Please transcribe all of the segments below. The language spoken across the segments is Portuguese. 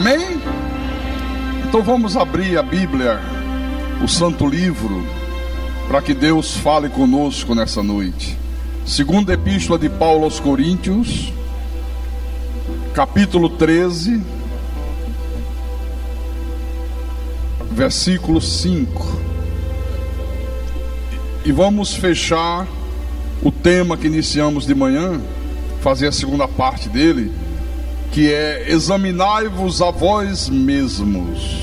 Amém? Então vamos abrir a Bíblia, o Santo Livro, para que Deus fale conosco nessa noite. Segunda Epístola de Paulo aos Coríntios, capítulo 13, versículo 5. E vamos fechar o tema que iniciamos de manhã, fazer a segunda parte dele, que é: examinai-vos a vós mesmos.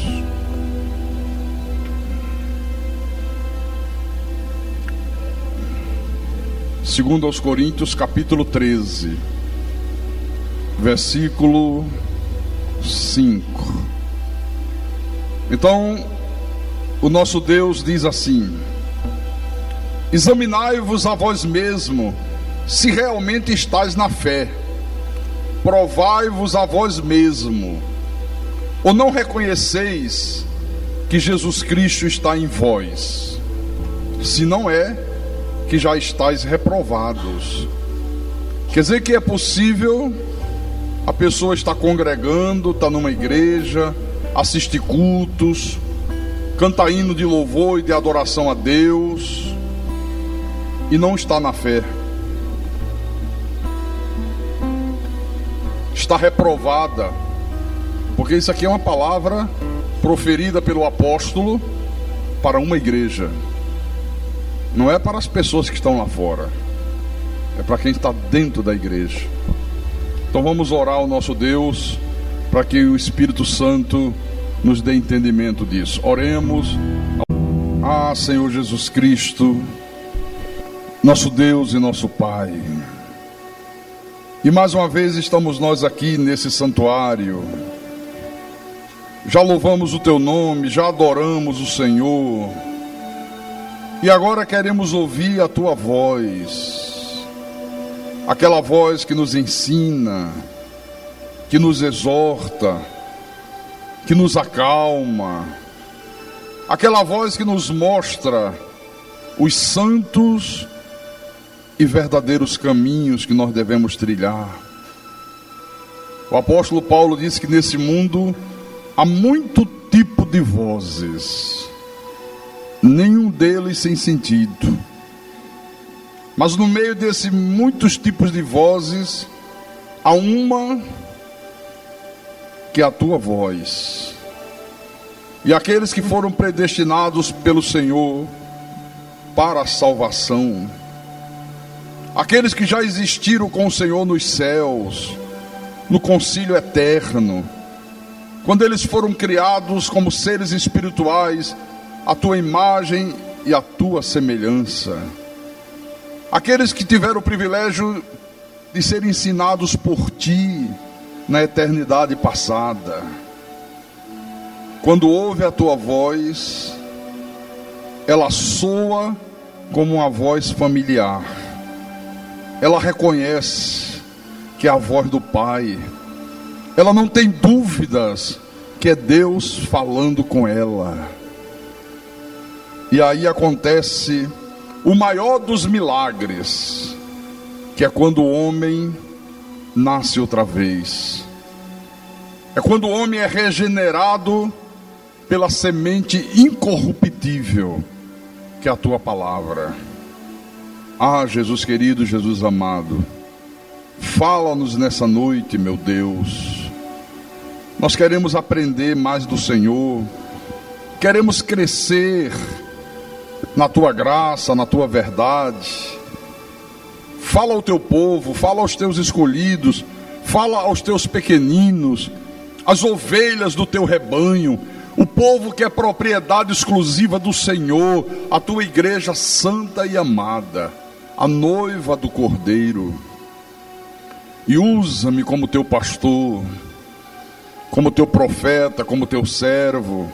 Segundo aos Coríntios, capítulo 13, versículo 5. Então, o nosso Deus diz assim: examinai-vos a vós mesmo, se realmente estáis na fé. Provai-vos a vós mesmo. Ou não reconheceis que Jesus Cristo está em vós? Se não é, que já estáis reprovados. Quer dizer que é possível a pessoa estar congregando, estar numa igreja, assistir cultos, cantar hino de louvor e de adoração a Deus, e não está na fé. Está reprovada, porque isso aqui é uma palavra proferida pelo apóstolo para uma igreja. Não é para as pessoas que estão lá fora, é para quem está dentro da igreja. Então vamos orar ao nosso Deus para que o Espírito Santo nos dê entendimento disso. Oremos. Ah, Senhor Jesus Cristo, nosso Deus e nosso Pai, e mais uma vez estamos nós aqui nesse santuário. Já louvamos o Teu nome, já adoramos o Senhor, e agora queremos ouvir a Tua voz, aquela voz que nos ensina, que nos exorta, que nos acalma, aquela voz que nos mostra os santos e verdadeiros caminhos que nós devemos trilhar. O apóstolo Paulo disse que nesse mundo há muito tipo de vozes, nenhum deles sem sentido. Mas no meio desses muitos tipos de vozes, há uma que é a Tua voz. E aqueles que foram predestinados pelo Senhor para a salvação, aqueles que já existiram com o Senhor nos céus, no concílio eterno, quando eles foram criados como seres espirituais, à Tua imagem e à Tua semelhança, aqueles que tiveram o privilégio de ser ensinados por Ti na eternidade passada, quando ouve a Tua voz, ela soa como uma voz familiar. Ela reconhece que é a voz do Pai. Ela não tem dúvidas que é Deus falando com ela. E aí acontece o maior dos milagres, que é quando o homem nasce outra vez. É quando o homem é regenerado pela semente incorruptível, que é a Tua palavra. Ah, Jesus querido, Jesus amado, fala-nos nessa noite, meu Deus. Nós queremos aprender mais do Senhor, queremos crescer na Tua graça, na Tua verdade. Fala ao Teu povo, fala aos Teus escolhidos, fala aos Teus pequeninos, as ovelhas do Teu rebanho, o povo que é propriedade exclusiva do Senhor, a Tua igreja santa e amada, a noiva do Cordeiro. E usa-me como Teu pastor, como Teu profeta, como Teu servo.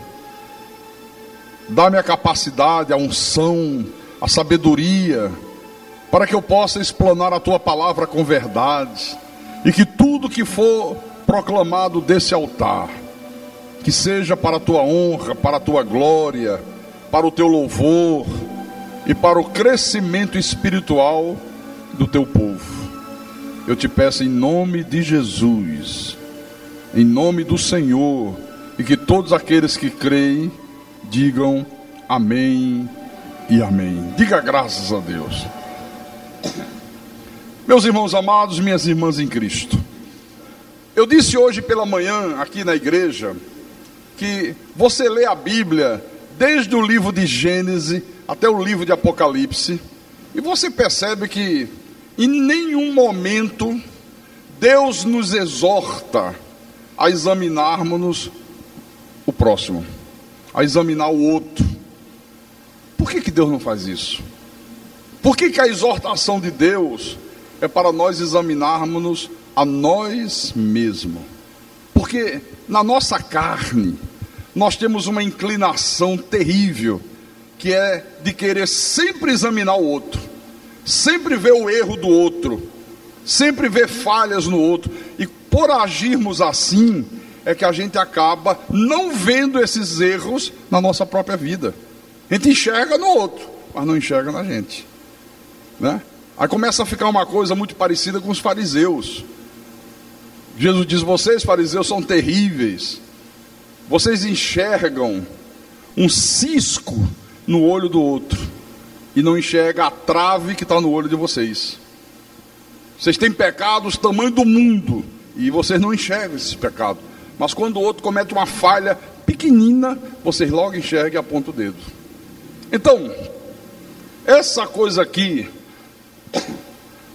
Dá-me a capacidade, a unção, a sabedoria, para que eu possa explanar a Tua palavra com verdade, e que tudo que for proclamado desse altar, que seja para a Tua honra, para a Tua glória, para o Teu louvor e para o crescimento espiritual do Teu povo. Eu te peço em nome de Jesus, em nome do Senhor, e que todos aqueles que creem digam amém e amém. Diga graças a Deus. Meus irmãos amados, minhas irmãs em Cristo, eu disse hoje pela manhã aqui na igreja que você lê a Bíblia desde o livro de Gênesis até o livro de Apocalipse, e você percebe que em nenhum momento Deus nos exorta a examinarmos o próximo, a examinar o outro. Por que Deus não faz isso? Por que a exortação de Deus é para nós examinarmos a nós mesmos? Porque na nossa carne nós temos uma inclinação terrível, que é de querer sempre examinar o outro, sempre ver o erro do outro, sempre ver falhas no outro. E por agirmos assim, é que a gente acaba não vendo esses erros na nossa própria vida. A gente enxerga no outro, mas não enxerga na gente, né? Aí começa a ficar uma coisa muito parecida com os fariseus. Jesus diz: vocês fariseus são terríveis, vocês enxergam um cisco no olho do outro e não enxergam a trave que está no olho de vocês. Vocês têm pecados tamanho do mundo e vocês não enxergam esses pecados, mas quando o outro comete uma falha pequenina, vocês logo enxergam e apontam o dedo. Então, essa coisa aqui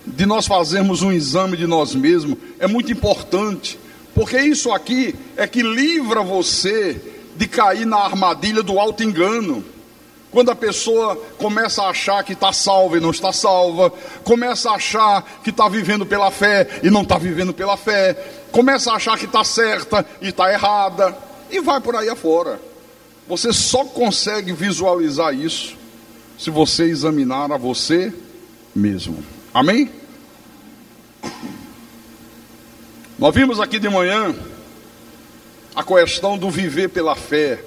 de nós fazermos um exame de nós mesmos é muito importante, porque isso aqui é que livra você de cair na armadilha do auto-engano. Quando a pessoa começa a achar que está salva e não está salva, começa a achar que está vivendo pela fé e não está vivendo pela fé, começa a achar que está certa e está errada, e vai por aí afora. Você só consegue visualizar isso se você examinar a você mesmo. Amém? Nós vimos aqui de manhã a questão do viver pela fé,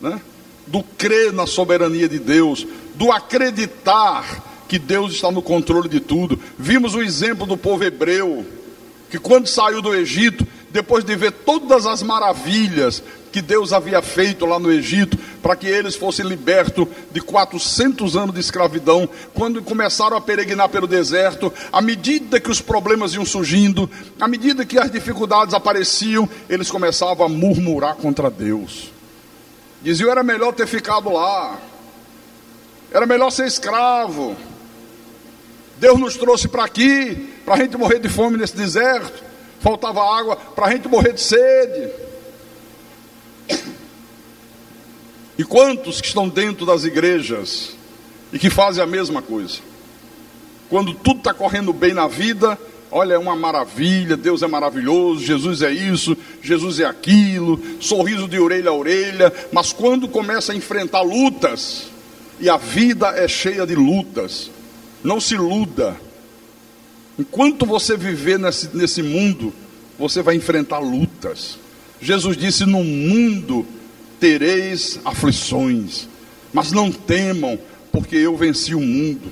né? Do crer na soberania de Deus, do acreditar que Deus está no controle de tudo. Vimos o exemplo do povo hebreu, que quando saiu do Egito, depois de ver todas as maravilhas que Deus havia feito lá no Egito, para que eles fossem libertos de 400 anos de escravidão, quando começaram a peregrinar pelo deserto, à medida que os problemas iam surgindo, à medida que as dificuldades apareciam, eles começavam a murmurar contra Deus. Diziam: era melhor ter ficado lá, era melhor ser escravo, Deus nos trouxe para aqui, para a gente morrer de fome nesse deserto, faltava água para a gente morrer de sede. E quantos que estão dentro das igrejas e que fazem a mesma coisa? Quando tudo está correndo bem na vida, olha, é uma maravilha, Deus é maravilhoso, Jesus é isso, Jesus é aquilo, sorriso de orelha a orelha. Mas quando começa a enfrentar lutas, e a vida é cheia de lutas, não se iluda. Enquanto você viver nesse mundo, você vai enfrentar lutas. Jesus disse: no mundo tereis aflições, mas não temam, porque eu venci o mundo.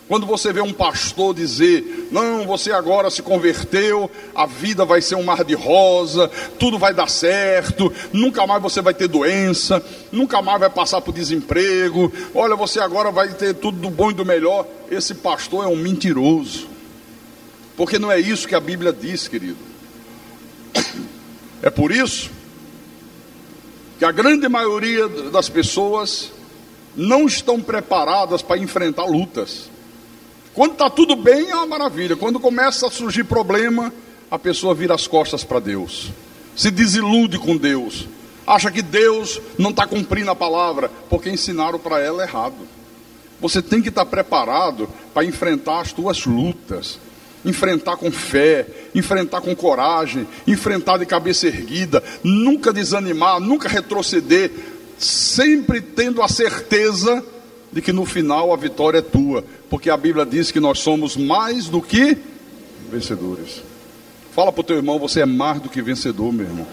Quando você vê um pastor dizer: não, você agora se converteu, a vida vai ser um mar de rosa, tudo vai dar certo, nunca mais você vai ter doença, nunca mais vai passar por desemprego, olha, você agora vai ter tudo do bom e do melhor, esse pastor é um mentiroso, porque não é isso que a Bíblia diz, querido. É por isso que a grande maioria das pessoas não estão preparadas para enfrentar lutas. Quando está tudo bem, é uma maravilha. Quando começa a surgir problema, a pessoa vira as costas para Deus, se desilude com Deus, acha que Deus não está cumprindo a palavra, porque ensinaram para ela errado. Você tem que estar preparado para enfrentar as tuas lutas, enfrentar com fé, enfrentar com coragem, enfrentar de cabeça erguida, nunca desanimar, nunca retroceder, sempre tendo a certeza de que no final a vitória é tua, porque a Bíblia diz que nós somos mais do que vencedores. Fala para o teu irmão: você é mais do que vencedor, meu irmão.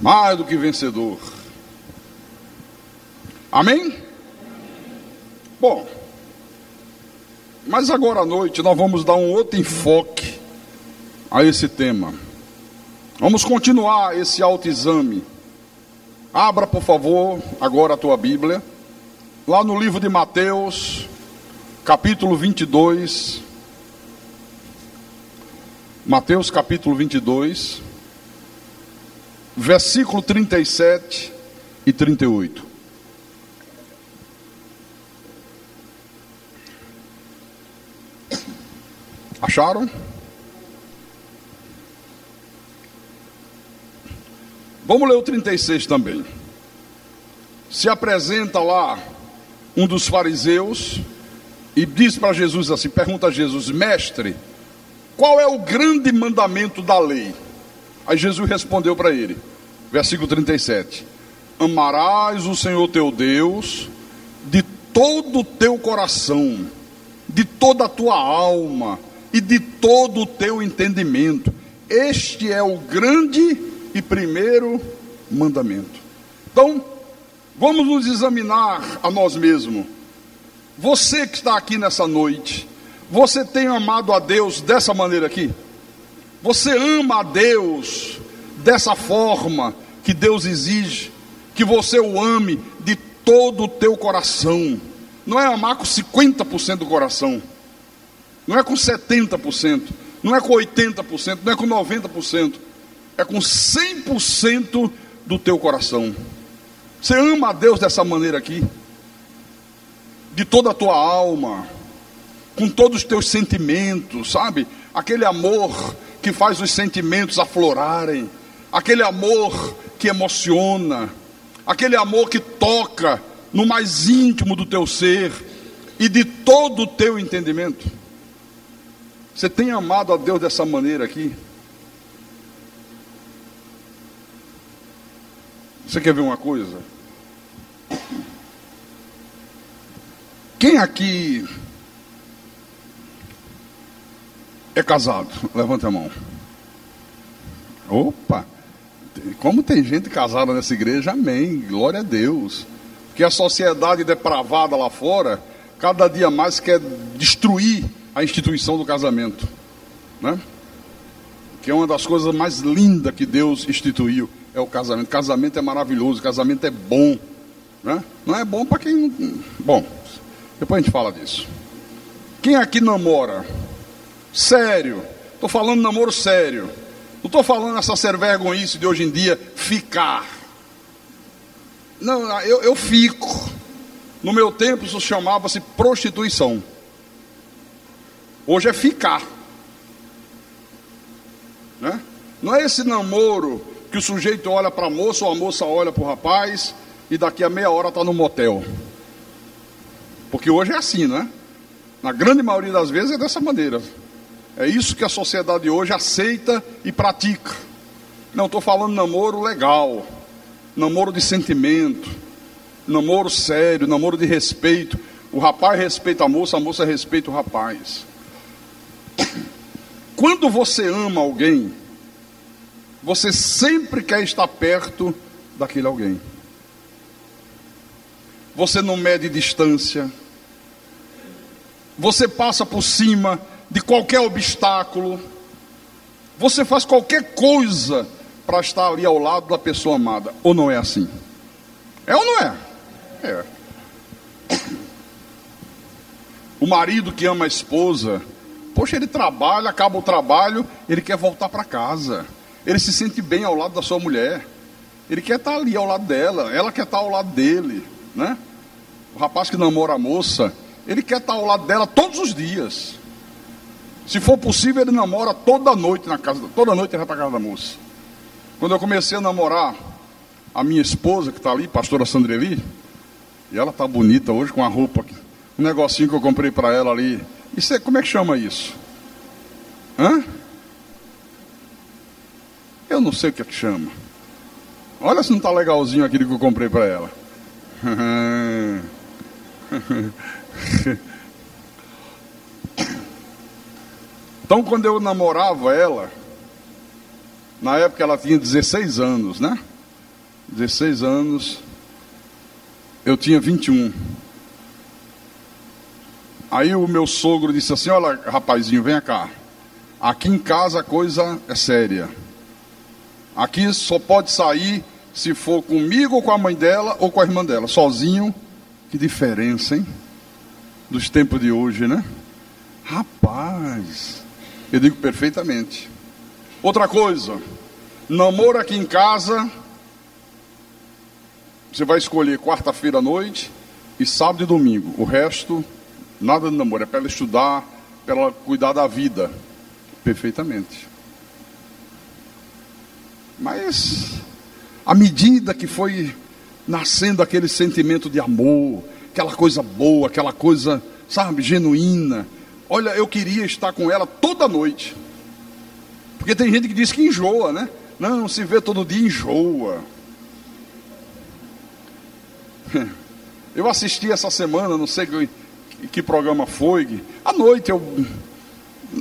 Mais do que vencedor. Amém? Bom, Mas agora à noite nós vamos dar um outro enfoque a esse tema. Vamos continuar esse autoexame. Abra, por favor, agora a tua Bíblia, lá no livro de Mateus, capítulo 22. Mateus, capítulo 22, versículo 37 e 38. Acharam? Vamos ler o 36 também. Se apresenta lá um dos fariseus e diz para Jesus assim, pergunta a Jesus: mestre, qual é o grande mandamento da lei? Aí Jesus respondeu para ele, versículo 37, amarás o Senhor teu Deus de todo o teu coração, de toda a tua alma e de todo o teu entendimento. Este é o grande e primeiro mandamento. Então, vamos nos examinar a nós mesmos. Você que está aqui nessa noite, você tem amado a Deus dessa maneira aqui? Você ama a Deus dessa forma que Deus exige, que você o ame de todo o teu coração? Não é amar com 50% do coração, não é com 70%, não é com 80%, não é com 90%, é com 100% do teu coração. Você ama a Deus dessa maneira aqui? De toda a tua alma, com todos os teus sentimentos, sabe? Aquele amor que faz os sentimentos aflorarem, aquele amor que emociona, aquele amor que toca no mais íntimo do teu ser e de todo o teu entendimento. Você tem amado a Deus dessa maneira aqui? Você quer ver uma coisa? Quem aqui é casado? Levanta a mão. Opa! Como tem gente casada nessa igreja, amém, glória a Deus. Porque a sociedade depravada lá fora, cada dia mais quer destruir a instituição do casamento, né? Que é uma das coisas mais lindas que Deus instituiu, é o casamento. Casamento é maravilhoso, casamento é bom, né? Não é bom para quem não... Bom, depois a gente fala disso. Quem aqui namora? Sério, estou falando namoro sério. Não estou falando essa servergonhice de hoje em dia, ficar. Não, eu fico. No meu tempo isso chamava-se prostituição. Hoje é ficar, né? Não é esse namoro que o sujeito olha para a moça ou a moça olha para o rapaz e daqui a meia hora está no motel. Porque hoje é assim, né? Na grande maioria das vezes é dessa maneira. É isso que a sociedade hoje aceita e pratica. Não, estou falando namoro legal, namoro de sentimento, namoro sério, namoro de respeito. O rapaz respeita a moça respeita o rapaz. Quando você ama alguém, você sempre quer estar perto daquele alguém. Você não mede distância, você passa por cima de qualquer obstáculo, você faz qualquer coisa para estar ali ao lado da pessoa amada. Ou não é assim? É ou não é? É. O marido que ama a esposa, poxa, ele trabalha, acaba o trabalho, ele quer voltar para casa, ele se sente bem ao lado da sua mulher, ele quer estar ali ao lado dela, ela quer estar ao lado dele, né? O rapaz que namora a moça, ele quer estar ao lado dela todos os dias. Se for possível, ele namora toda noite na casa, toda noite ele vai para a casa da moça. Quando eu comecei a namorar a minha esposa, que está ali, pastora Sandreli, e ela está bonita hoje com a roupa, um negocinho que eu comprei para ela ali. Isso é, como é que chama isso? Hã? Eu não sei o que é que chama. Olha se não está legalzinho aquilo que eu comprei para ela. Então, quando eu namorava ela, na época ela tinha 16 anos, né? 16 anos, eu tinha 21. Aí o meu sogro disse assim: olha, rapazinho, vem cá. Aqui em casa a coisa é séria. Aqui só pode sair se for comigo ou com a mãe dela ou com a irmã dela. Sozinho, que diferença, hein? Dos tempos de hoje, né? Rapaz, eu digo perfeitamente. Outra coisa, namoro aqui em casa, você vai escolher quarta-feira à noite e sábado e domingo. O resto, nada de namoro, é para ela estudar, para ela cuidar da vida. Perfeitamente. Mas, à medida que foi nascendo aquele sentimento de amor, aquela coisa boa, aquela coisa, sabe, genuína, olha, eu queria estar com ela toda noite. Porque tem gente que diz que enjoa, né? Não, se vê todo dia, enjoa. Eu assisti essa semana, não sei que programa foi. À noite,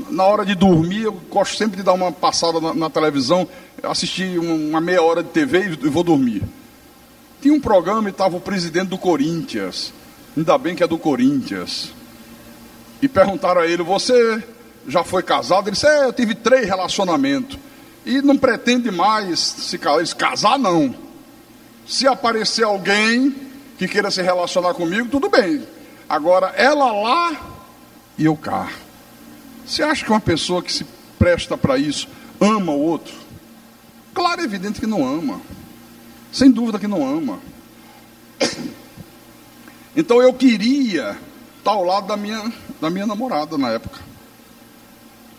na hora de dormir, eu gosto sempre de dar uma passada na televisão, assistir uma meia hora de TV e vou dormir. Tinha um programa e estava o presidente do Corinthians, ainda bem que é do Corinthians, e perguntaram a ele: você já foi casado? Ele disse: eu tive 3 relacionamentos, e não pretende mais se casar, não. Se aparecer alguém que queira se relacionar comigo, tudo bem. Agora, ela lá e eu cá. Você acha que uma pessoa que se presta para isso ama o outro? Claro, é evidente que não ama. Sem dúvida que não ama. Então eu queria estar ao lado da minha namorada na época.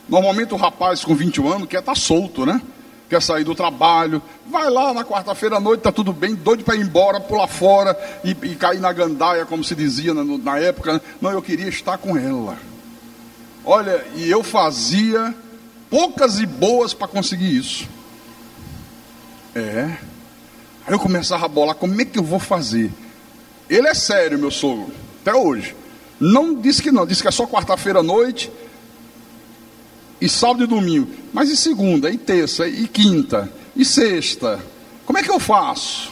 Normalmente o rapaz com 21 anos quer estar solto, né? Quer sair do trabalho, vai lá na quarta-feira à noite, está tudo bem, doido para ir embora, pular fora e cair na gandaia, como se dizia na época, né? Não, eu queria estar com ela. Olha, e eu fazia poucas e boas para conseguir isso. Aí eu começava a bolar, como é que eu vou fazer? Ele é sério, meu sogro, até hoje. Não disse que não, disse que é só quarta-feira à noite e sábado e domingo. Mas e segunda, e terça, e quinta, e sexta? Como é que eu faço?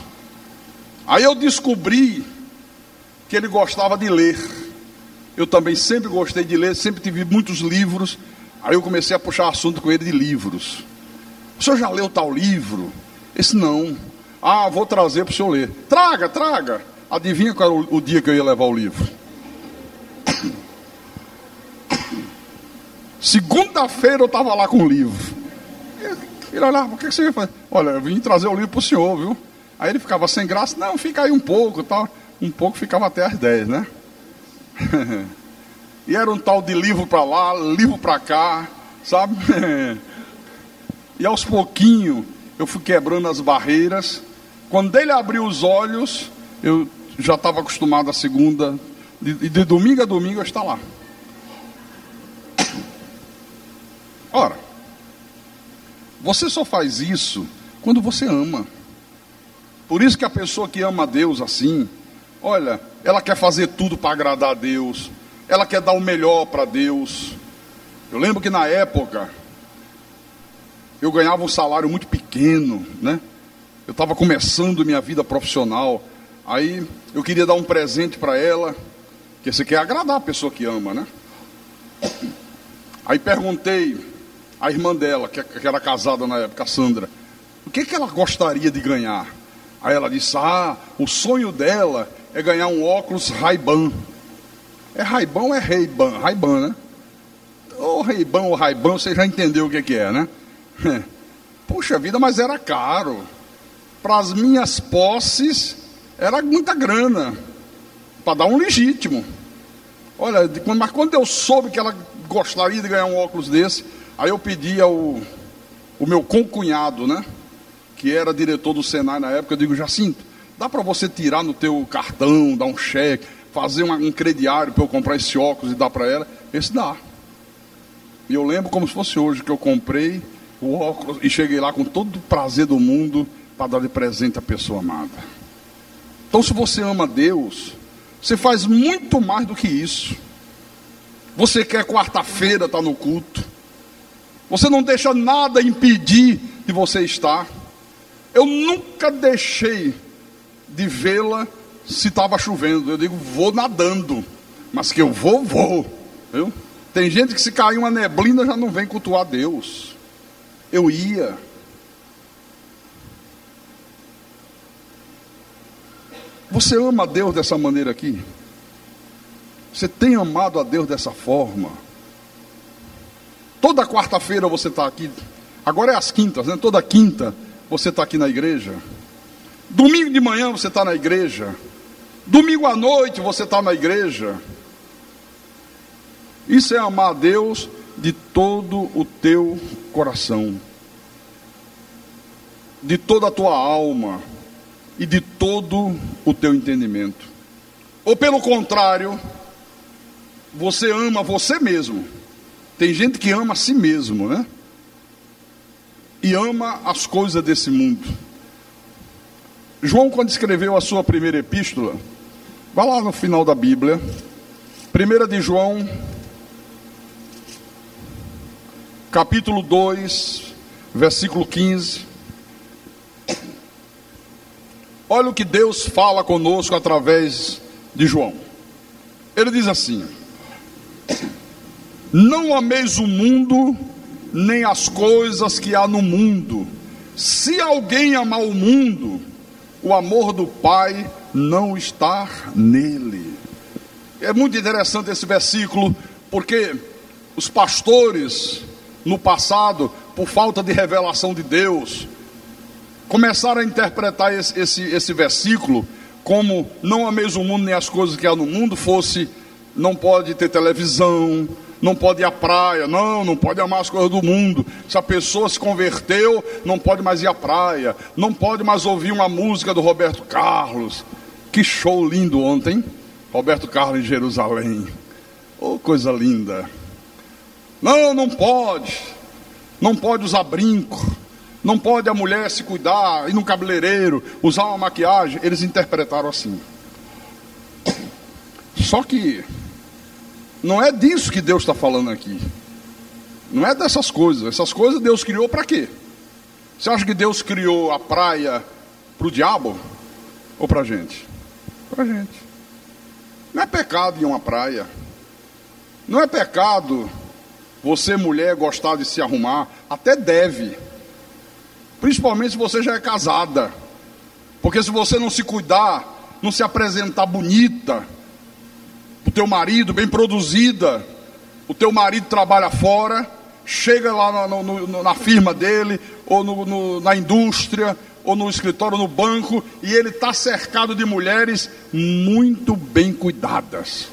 Aí eu descobri que ele gostava de ler. Eu também sempre gostei de ler, sempre tive muitos livros. Aí eu comecei a puxar assunto com ele de livros. O senhor já leu tal livro? Esse não. Ah, vou trazer para o senhor ler. Traga. Adivinha qual era o dia que eu ia levar o livro? Segunda-feira eu estava lá com o livro. Ele olhava: o que você ia fazer? Olha, eu vim trazer o livro para o senhor, viu? Aí ele ficava sem graça. Não, fica aí um pouco, tal. Um pouco ficava até às 10, né? E era um tal de livro para lá, livro para cá, sabe? E aos pouquinhos eu fui quebrando as barreiras. Quando ele abriu os olhos, eu já estava acostumado a segunda, de domingo a domingo eu estar lá. Ora, você só faz isso quando você ama. Por isso que a pessoa que ama a Deus assim, olha, ela quer fazer tudo para agradar a Deus, ela quer dar o melhor para Deus. Eu lembro que na época eu ganhava um salário muito pequeno, né? Eu estava começando minha vida profissional. Aí eu queria dar um presente para ela, porque você quer agradar a pessoa que ama, né? Aí perguntei à irmã dela, que era casada na época, a Sandra, o que ela gostaria de ganhar? Aí ela disse: o sonho dela é ganhar um óculos Ray-Ban. É Ray-Ban ou é Ray-Ban? Ray-Ban, né? Ou Ray-Ban ou Ray-Ban, você já entendeu o que é, né? Puxa vida, mas era caro. Para as minhas posses, era muita grana. Para dar um legítimo. Olha, mas quando eu soube que ela gostaria de ganhar um óculos desse, aí eu pedi o meu concunhado, né? Que era diretor do Senai na época, eu digo: Jacinto, dá para você tirar no teu cartão, dar um cheque, fazer um crediário para eu comprar esse óculos e dar para ela? Esse dá. E eu lembro como se fosse hoje que eu comprei o óculos e cheguei lá com todo o prazer do mundo para dar de presente à pessoa amada. Então, se você ama Deus, você faz muito mais do que isso. Você quer quarta-feira estar no culto. Você não deixa nada impedir de você estar. Eu nunca deixei de vê-la se estava chovendo. Eu digo: vou nadando, mas que eu vou. Viu? Tem gente que se cair uma neblina já não vem cultuar Deus. Eu ia. Você ama a Deus dessa maneira aqui? Você tem amado a Deus dessa forma? Toda quarta-feira você está aqui. Agora é às quintas, né? Toda quinta você está aqui na igreja. Domingo de manhã você está na igreja. Domingo à noite você está na igreja. Isso é amar a Deus de todo o teu coração, de toda a tua alma e de todo o teu entendimento. Ou pelo contrário, você ama você mesmo. Tem gente que ama a si mesmo, né? E ama as coisas desse mundo. João, quando escreveu a sua primeira epístola, vai lá no final da Bíblia, 1 de João, capítulo 2, versículo 15. Olha o que Deus fala conosco através de João. Ele diz assim: não ameis o mundo, nem as coisas que há no mundo. Se alguém amar o mundo, o amor do Pai não está nele. É muito interessante esse versículo, porque os pastores, no passado, por falta de revelação de Deus, começaram a interpretar esse versículo como não ameis o mundo nem as coisas que há no mundo, fosse não pode ter televisão, não pode ir à praia, não pode amar as coisas do mundo. Se a pessoa se converteu, não pode mais ir à praia, não pode mais ouvir uma música do Roberto Carlos. Que show lindo ontem, Roberto Carlos em Jerusalém. Oh, coisa linda. Não pode usar brinco, não pode a mulher se cuidar, ir no cabeleireiro, usar uma maquiagem. Eles interpretaram assim. Só que não é disso que Deus está falando aqui. Não é dessas coisas. Essas coisas Deus criou para quê? Você acha que Deus criou a praia para o diabo? Ou para a gente? Para a gente. Não é pecado ir a uma praia. Não é pecado você, mulher, gostar de se arrumar. Até deve. Principalmente se você já é casada. Porque se você não se cuidar, não se apresentar bonita, o teu marido, bem produzida, o teu marido trabalha fora, chega lá na firma dele, ou na indústria, ou no escritório, no banco, e ele está cercado de mulheres muito bem cuidadas,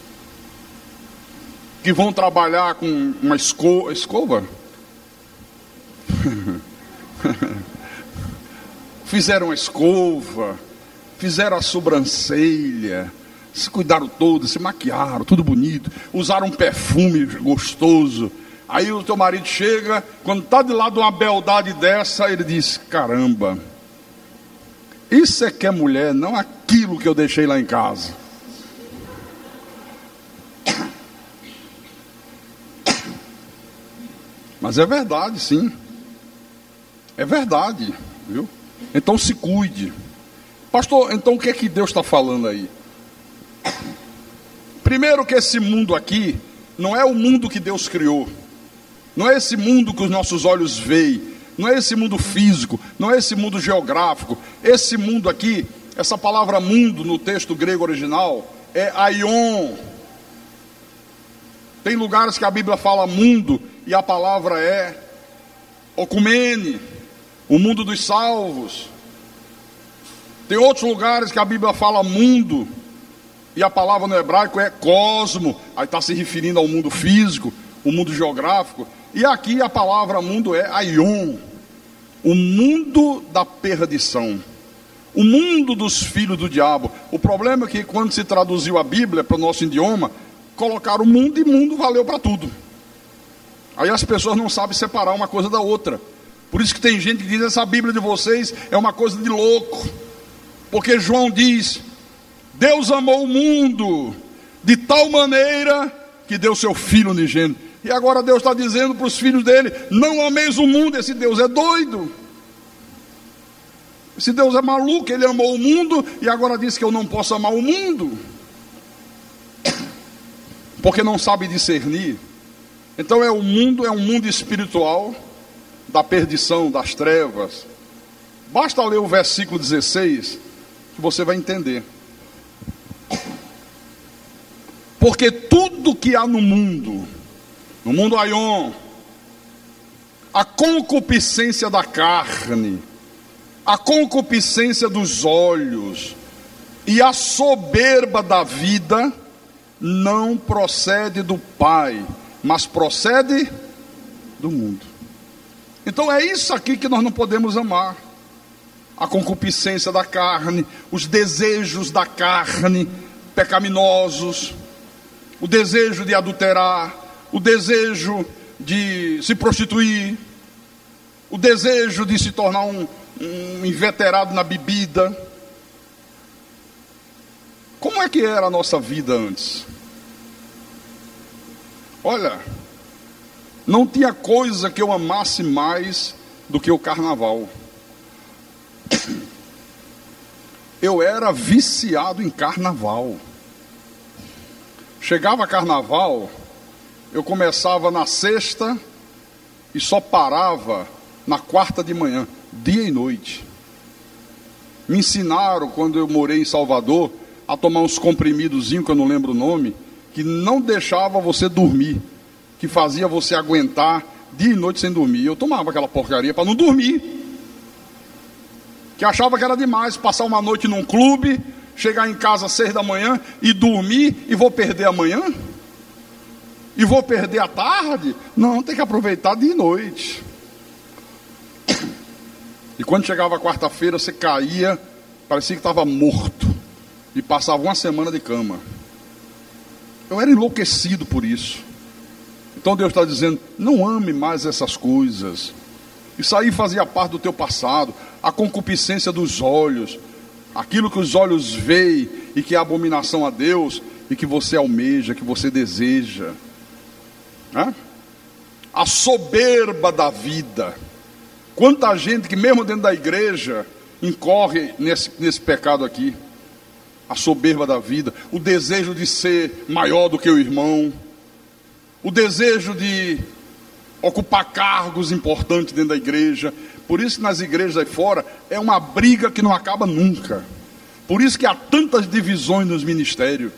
que vão trabalhar com uma escova? Fizeram a escova, fizeram a sobrancelha, se cuidaram todos, se maquiaram, tudo bonito, usaram um perfume gostoso. Aí o teu marido chega, quando está de lado de uma beldade dessa, ele diz: caramba, isso é que é mulher, não aquilo que eu deixei lá em casa. Mas é verdade, sim. É verdade, viu? Então se cuide. Pastor, então o que é que Deus está falando aí? Primeiro que esse mundo aqui não é o mundo que Deus criou. Não é esse mundo que os nossos olhos veem. Não é esse mundo físico. Não é esse mundo geográfico. Esse mundo aqui, essa palavra mundo no texto grego original é aion. Tem lugares que a Bíblia fala mundo e a palavra é okumene, o mundo dos salvos. Tem outros lugares que a Bíblia fala mundo e a palavra no hebraico é cosmo, aí está se referindo ao mundo físico, o mundo geográfico. E aqui a palavra mundo é aion, o mundo da perdição, o mundo dos filhos do diabo. O problema é que quando se traduziu a Bíblia para o nosso idioma, colocaram mundo e mundo valeu para tudo. Aí as pessoas não sabem separar uma coisa da outra. Por isso que tem gente que diz: essa Bíblia de vocês é uma coisa de louco. Porque João diz: Deus amou o mundo de tal maneira que deu seu Filho unigênito. E agora Deus está dizendo para os filhos dele: não ameis o mundo. Esse Deus é doido. Esse Deus é maluco. Ele amou o mundo e agora diz que eu não posso amar o mundo. porque não sabe discernir. Então o mundo é um mundo espiritual da perdição, das trevas. Basta ler o versículo 16 que você vai entender. Porque tudo que há no mundo aion, a concupiscência da carne, a concupiscência dos olhos e a soberba da vida não procede do Pai, mas procede do mundo. Então é isso aqui que nós não podemos amar. A concupiscência da carne, os desejos da carne pecaminosos, o desejo de adulterar, o desejo de se prostituir, o desejo de se tornar um inveterado na bebida. Como é que era a nossa vida antes? Olha, não tinha coisa que eu amasse mais do que o carnaval. Eu era viciado em carnaval. Chegava carnaval, eu começava na sexta e só parava na quarta de manhã, dia e noite. Me ensinaram, quando eu morei em Salvador, a tomar uns comprimidozinhos, que eu não lembro o nome, que não deixava você dormir, que fazia você aguentar dia e noite sem dormir. Eu tomava aquela porcaria para não dormir, que achava que era demais passar uma noite num clube, chegar em casa às 6 da manhã e dormir, e vou perder amanhã? E vou perder a tarde? Não, tem que aproveitar dia e noite. E quando chegava a quarta-feira, você caía, parecia que estava morto, e passava uma semana de cama. Eu era enlouquecido por isso. Então Deus está dizendo, não ame mais essas coisas. Isso aí fazia parte do teu passado. A concupiscência dos olhos, aquilo que os olhos veem e que é abominação a Deus, e que você almeja, que você deseja. A soberba da vida. Quanta gente que mesmo dentro da igreja incorre nesse pecado aqui. A soberba da vida, o desejo de ser maior do que o irmão, o desejo de ocupar cargos importantes dentro da igreja. Por isso que nas igrejas aí fora é uma briga que não acaba nunca. Por isso que há tantas divisões nos ministérios,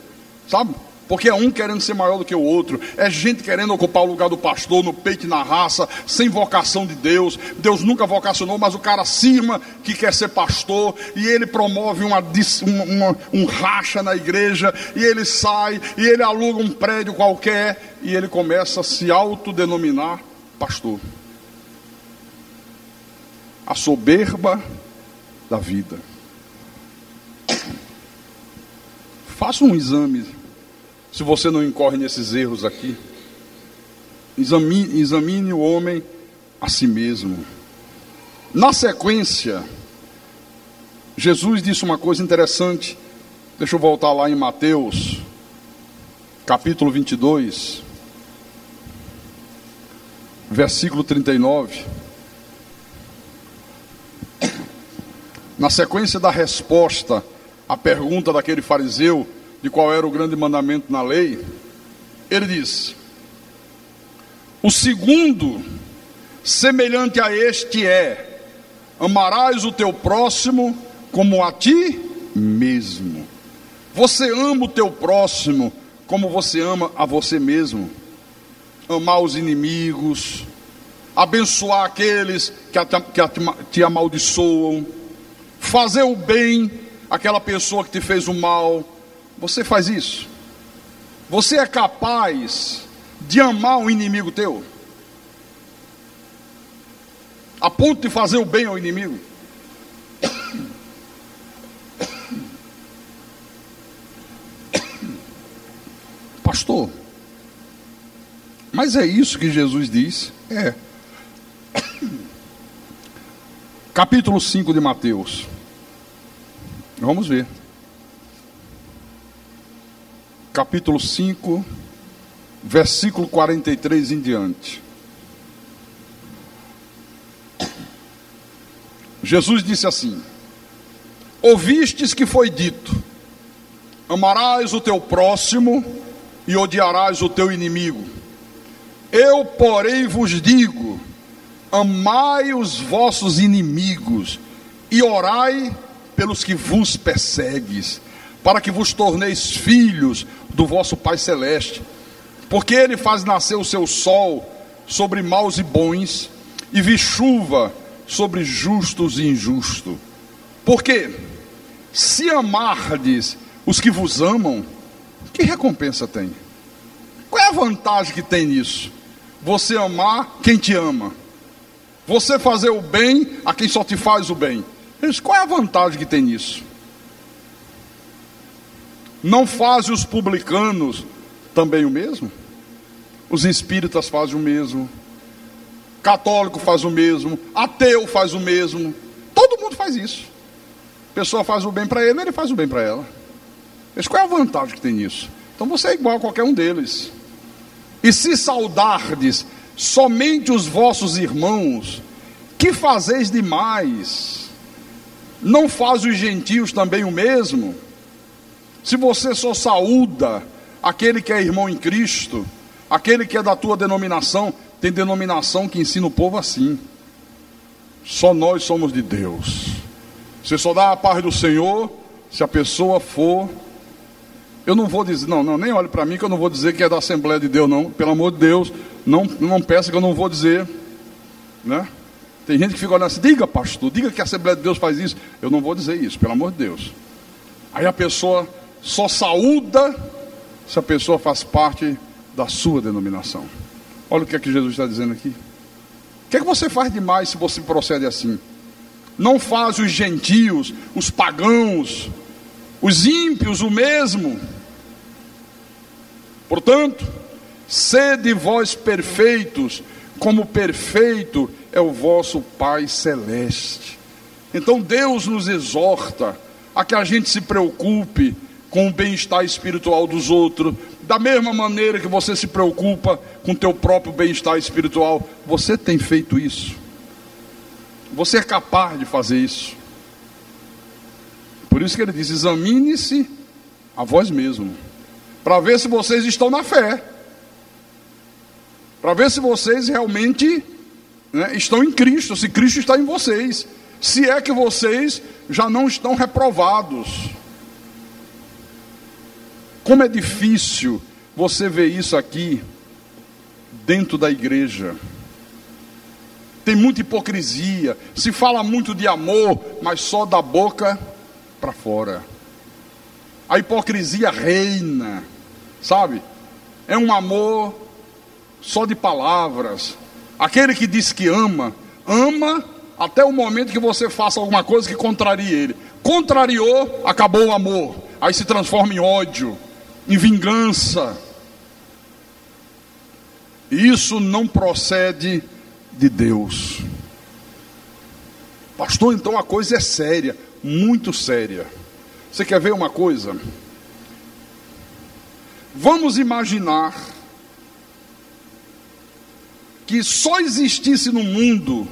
sabe? Porque é um querendo ser maior do que o outro, é gente querendo ocupar o lugar do pastor no peito e na raça, sem vocação de Deus. Deus nunca vocacionou, mas o cara cisma que quer ser pastor, e ele promove um racha na igreja, e ele sai, e ele aluga um prédio qualquer, e ele começa a se autodenominar pastor. A soberba da vida. Faça um exame, se você não incorre nesses erros aqui. Examine o homem a si mesmo. Na sequência, Jesus disse uma coisa interessante. Deixa eu voltar lá em Mateus, capítulo 22, versículo 39. Na sequência da resposta à pergunta daquele fariseu de qual era o grande mandamento na lei, ele diz: o segundo, semelhante a este é: amarás o teu próximo como a ti mesmo. Você ama o teu próximo como você ama a você mesmo. Amar os inimigos, abençoar aqueles que te amaldiçoam, fazer o bem àquela pessoa que te fez o mal. Você faz isso? Você é capaz de amar um inimigo teu? A ponto de fazer o bem ao inimigo? Pastor, mas é isso que Jesus diz? É. Capítulo 5 de Mateus. Vamos ver. Capítulo 5, versículo 43 em diante. Jesus disse assim: ouvistes que foi dito: amarás o teu próximo e odiarás o teu inimigo. Eu, porém, vos digo: amai os vossos inimigos e orai pelos que vos perseguem, para que vos torneis filhos do vosso Pai Celeste. Porque Ele faz nascer o seu sol sobre maus e bons, e vi chuva sobre justos e injustos. Porque se amardes os que vos amam, que recompensa tem? Qual é a vantagem que tem nisso? Você amar quem te ama, você fazer o bem a quem só te faz o bem. Qual é a vantagem que tem nisso? Não fazem os publicanos também o mesmo? Os espíritas fazem o mesmo, católico faz o mesmo, ateu faz o mesmo, todo mundo faz isso. A pessoa faz o bem para ele, ele faz o bem para ela. Mas qual é a vantagem que tem nisso? Então você é igual a qualquer um deles. E se saudardes somente os vossos irmãos, que fazeis demais? Não faz os gentios também o mesmo? Se você só saúda aquele que é irmão em Cristo, aquele que é da tua denominação, tem denominação que ensina o povo assim: só nós somos de Deus. Você só dá a paz do Senhor se a pessoa for... Eu não vou dizer, não, nem olhe para mim que eu não vou dizer que é da Assembleia de Deus, não. Pelo amor de Deus, não peça que eu não vou dizer, né? Tem gente que fica olhando assim: diga, pastor, diga que a Assembleia de Deus faz isso. Eu não vou dizer isso, pelo amor de Deus. Aí a pessoa só saúda se a pessoa faz parte da sua denominação. Olha o que é que Jesus está dizendo aqui. O que é que você faz demais se você procede assim? Não faz os gentios, os pagãos, os ímpios o mesmo? Portanto, sede vós perfeitos, como perfeito é o vosso Pai Celeste. Então Deus nos exorta a que a gente se preocupe com o bem-estar espiritual dos outros, da mesma maneira que você se preocupa com o teu próprio bem-estar espiritual. Você tem feito isso? Você é capaz de fazer isso? Por isso que ele diz: examine-se a vós mesmo, para ver se vocês estão na fé, para ver se vocês realmente, né, estão em Cristo, se Cristo está em vocês, se é que vocês já não estão reprovados. Como é difícil você ver isso aqui dentro da igreja. Tem muita hipocrisia, se fala muito de amor, mas só da boca para fora. A hipocrisia reina, sabe? É um amor só de palavras. Aquele que diz que ama, ama até o momento que você faça alguma coisa que contrarie ele. Contrariou, acabou o amor. Aí se transforma em ódio, em vingança. Isso não procede de Deus. Pastor, então a coisa é séria, muito séria. Você quer ver uma coisa? Vamos imaginar que só existisse no mundo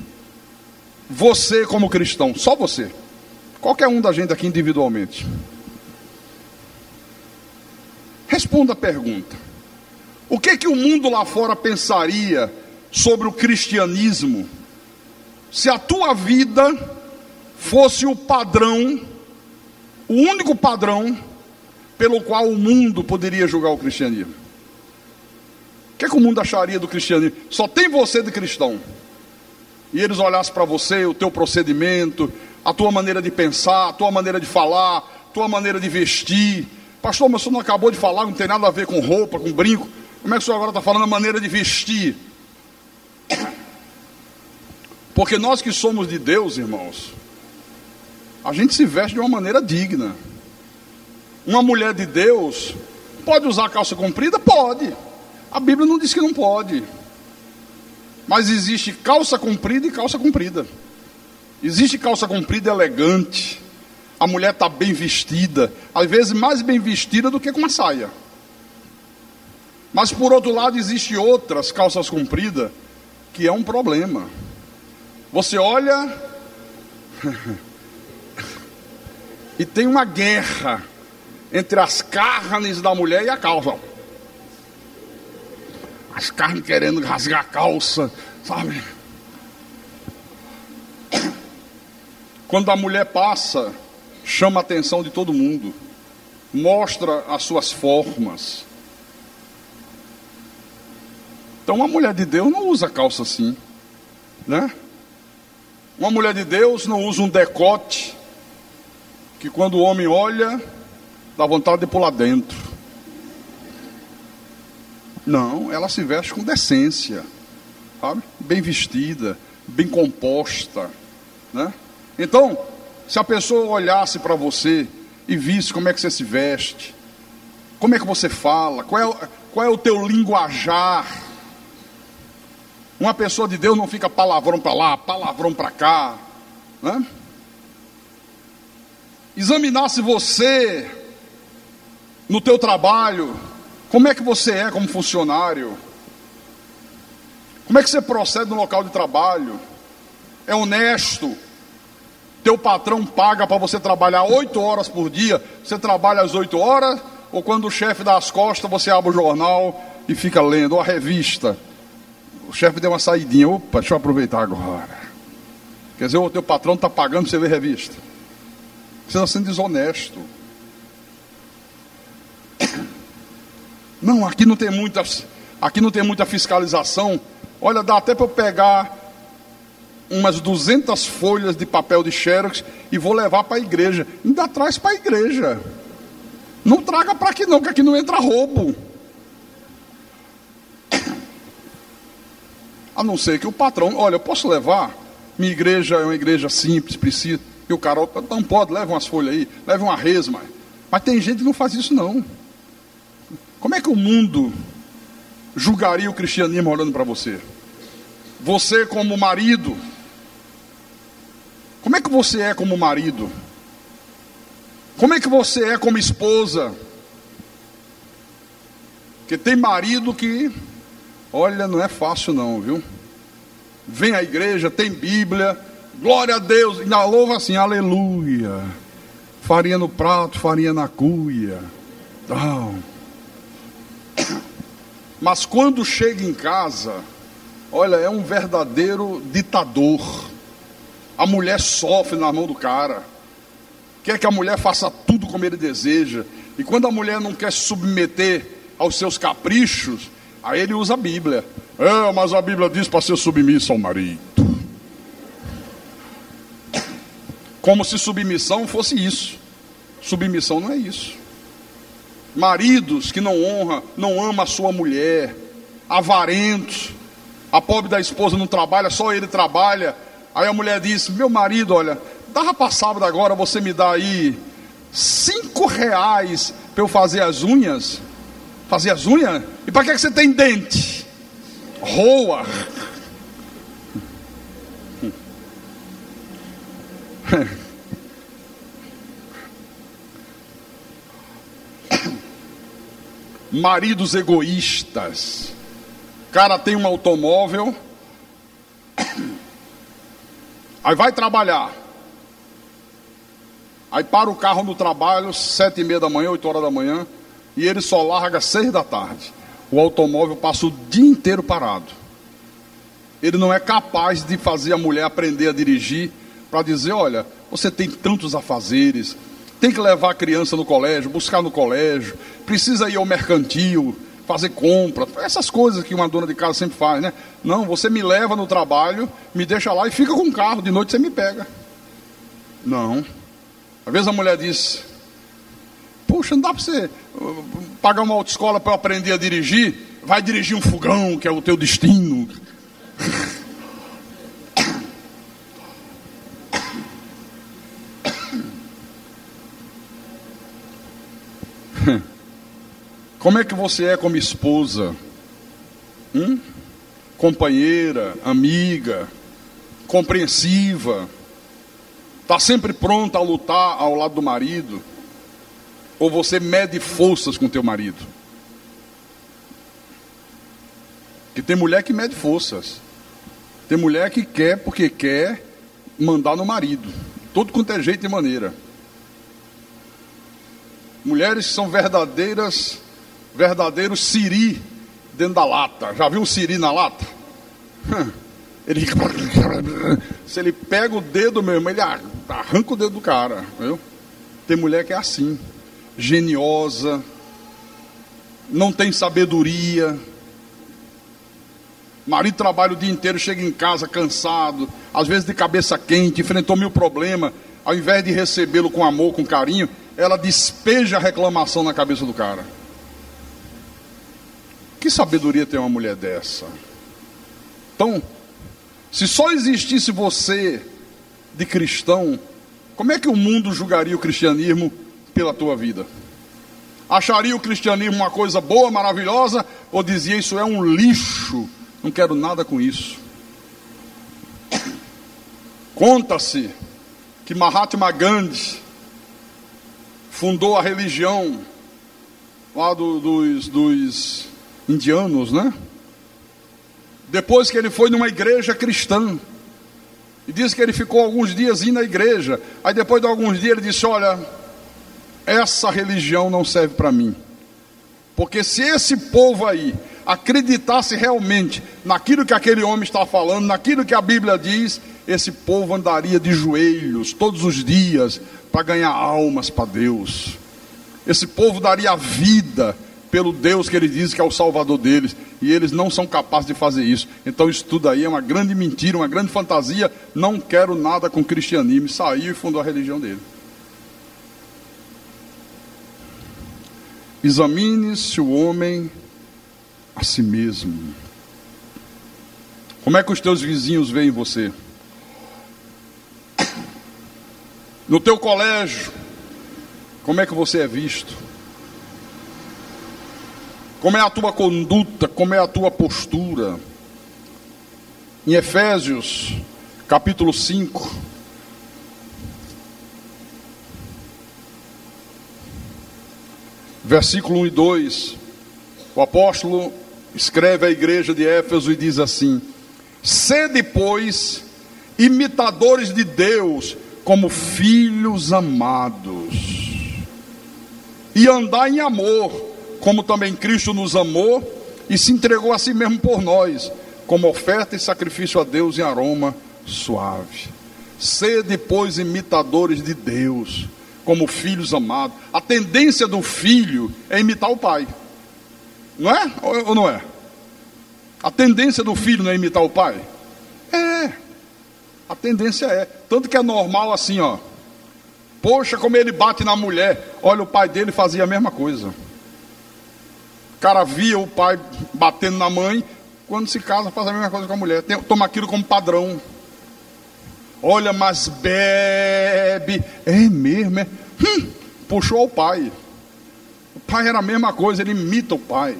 você como cristão, só você, qualquer um da gente aqui individualmente. Responda a pergunta: o que o mundo lá fora pensaria sobre o cristianismo se a tua vida fosse o padrão, o único padrão pelo qual o mundo poderia julgar o cristianismo? O que o mundo acharia do cristianismo? Só tem você de cristão, e eles olhassem para você, o teu procedimento, a tua maneira de pensar, a tua maneira de falar, a tua maneira de vestir. Pastor, mas o senhor não acabou de falar, não tem nada a ver com roupa, com brinco. Como é que o senhor agora está falando a maneira de vestir? Porque nós que somos de Deus, irmãos, a gente se veste de uma maneira digna. Uma mulher de Deus pode usar calça comprida? Pode. A Bíblia não diz que não pode. Mas existe calça comprida e calça comprida. Existe calça comprida elegante. A mulher está bem vestida, às vezes mais bem vestida do que com uma saia. Mas por outro lado existe outras calças compridas que é um problema. Você olha e tem uma guerra entre as carnes da mulher e a calça. as carnes querendo rasgar a calça, sabe? Quando a mulher passa, chama a atenção de todo mundo, mostra as suas formas. Então uma mulher de Deus não usa calça assim, né? Uma mulher de Deus não usa um decote que quando o homem olha, dá vontade de pular dentro. Não, ela se veste com decência, sabe? Bem vestida, bem composta, né? Então, se a pessoa olhasse para você e visse como é que você se veste, como é que você fala, qual é o teu linguajar. Uma pessoa de Deus não fica palavrão para lá, palavrão para cá, né? Examinasse você no teu trabalho, como é que você é como funcionário, como é que você procede no local de trabalho, é honesto, teu patrão paga para você trabalhar 8 horas por dia, você trabalha às 8 horas, ou quando o chefe dá as costas, você abre o jornal e fica lendo, ou a revista, o chefe deu uma saidinha, opa, deixa eu aproveitar agora, quer dizer, o teu patrão está pagando para você ver revista, você está sendo desonesto. Não, aqui não tem muita fiscalização. Olha, dá até para eu pegar umas 200 folhas de papel de xerox e vou levar para a igreja. Ainda traz para a igreja. Não traga para aqui não, que aqui não entra roubo. A não ser que o patrão, olha, eu posso levar? Minha igreja é uma igreja simples, precisa. E o cara, não pode, leva umas folhas aí, leva uma resma. Mas tem gente que não faz isso não. Como é que o mundo julgaria o cristianismo olhando para você? Você como marido, como é que você é como marido? Como é que você é como esposa? Porque tem marido que, olha, não é fácil não, viu? Vem à igreja, tem Bíblia, glória a Deus, e ainda louva assim, aleluia. Farinha no prato, farinha na cuia. Não. Mas quando chega em casa, olha, é um verdadeiro ditador. A mulher sofre na mão do cara, quer que a mulher faça tudo como ele deseja. E quando a mulher não quer se submeter aos seus caprichos, aí ele usa a Bíblia. Mas a Bíblia diz para ser submissa ao marido. Como se submissão fosse isso. Submissão não é isso. Maridos que não honram, não amam a sua mulher, avarentos, a pobre da esposa não trabalha, só ele trabalha. Aí a mulher diz, meu marido, olha, dava para sábado agora, você me dá aí R$5 para eu fazer as unhas? Fazer as unhas? E para que você tem dente? Roa. Maridos egoístas. Cara tem um automóvel, aí vai trabalhar, aí para o carro no trabalho 7:30 da manhã, 8 horas da manhã, e ele só larga 6 da tarde. O automóvel passa o dia inteiro parado. Ele não é capaz de fazer a mulher aprender a dirigir, para dizer, olha, você tem tantos afazeres, tem que levar a criança no colégio, buscar no colégio, precisa ir ao mercantil, fazer compra, essas coisas que uma dona de casa sempre faz, né? Não, você me leva no trabalho, me deixa lá e fica com o carro, de noite você me pega. Não. Às vezes a mulher diz, puxa, não dá para você pagar uma autoescola para eu aprender a dirigir? Vai dirigir um fogão, que é o teu destino. Como é que você é como esposa? Companheira, amiga, compreensiva, está sempre pronta a lutar ao lado do marido? Ou você mede forças com teu marido? Porque tem mulher que mede forças, tem mulher que quer porque quer mandar no marido, todo quanto é jeito e maneira. Mulheres que são verdadeiros siri dentro da lata. Já viu um siri na lata? Ele fica... Se ele pega o dedo mesmo, ele arranca o dedo do cara, viu? Tem mulher que é assim, geniosa, não tem sabedoria. Marido trabalha o dia inteiro, chega em casa cansado, às vezes de cabeça quente, enfrentou 1000 problemas. Ao invés de recebê-lo com amor, com carinho, ela despeja a reclamação na cabeça do cara. Que sabedoria tem uma mulher dessa? Então, se só existisse você de cristão, como é que o mundo julgaria o cristianismo pela tua vida? Acharia o cristianismo uma coisa boa, maravilhosa, ou dizia isso é um lixo, não quero nada com isso? Conta-se que Mahatma Gandhi fundou a religião lá dos indianos, né? Depois que ele foi numa igreja cristã, e diz que ele ficou alguns dias indo na igreja. Aí depois de alguns dias ele disse: olha, essa religião não serve para mim, porque se esse povo aí acreditasse realmente naquilo que aquele homem está falando, naquilo que a Bíblia diz, esse povo andaria de joelhos todos os dias para ganhar almas para Deus. Esse povo daria a vida pelo Deus que ele diz que é o Salvador deles, e eles não são capazes de fazer isso. Então isso tudo aí é uma grande mentira, uma grande fantasia. Não quero nada com o cristianismo. Saiu e fundou a religião dele. Examine-se o homem a si mesmo. Como é que os teus vizinhos veem você? No teu colégio, como é que você é visto? Como é a tua conduta? Como é a tua postura? Em Efésios, capítulo 5, versículo 1 e 2, o apóstolo escreve à igreja de Éfeso e diz assim: sede, pois, imitadores de Deus, como filhos amados, e andai em amor, como também Cristo nos amou e se entregou a si mesmo por nós, como oferta e sacrifício a Deus em aroma suave. Sede, pois, imitadores de Deus, como filhos amados. A tendência do filho é imitar o pai, não é? Ou não é? A tendência do filho não é imitar o pai? É, a tendência é. Tanto que é normal assim, ó. Poxa, como ele bate na mulher. Olha, o pai dele fazia a mesma coisa. O cara via o pai batendo na mãe, quando se casa faz a mesma coisa com a mulher. Toma aquilo como padrão. Olha, mas bebe. É mesmo, é? Puxou ao pai. O pai era a mesma coisa, ele imita o pai.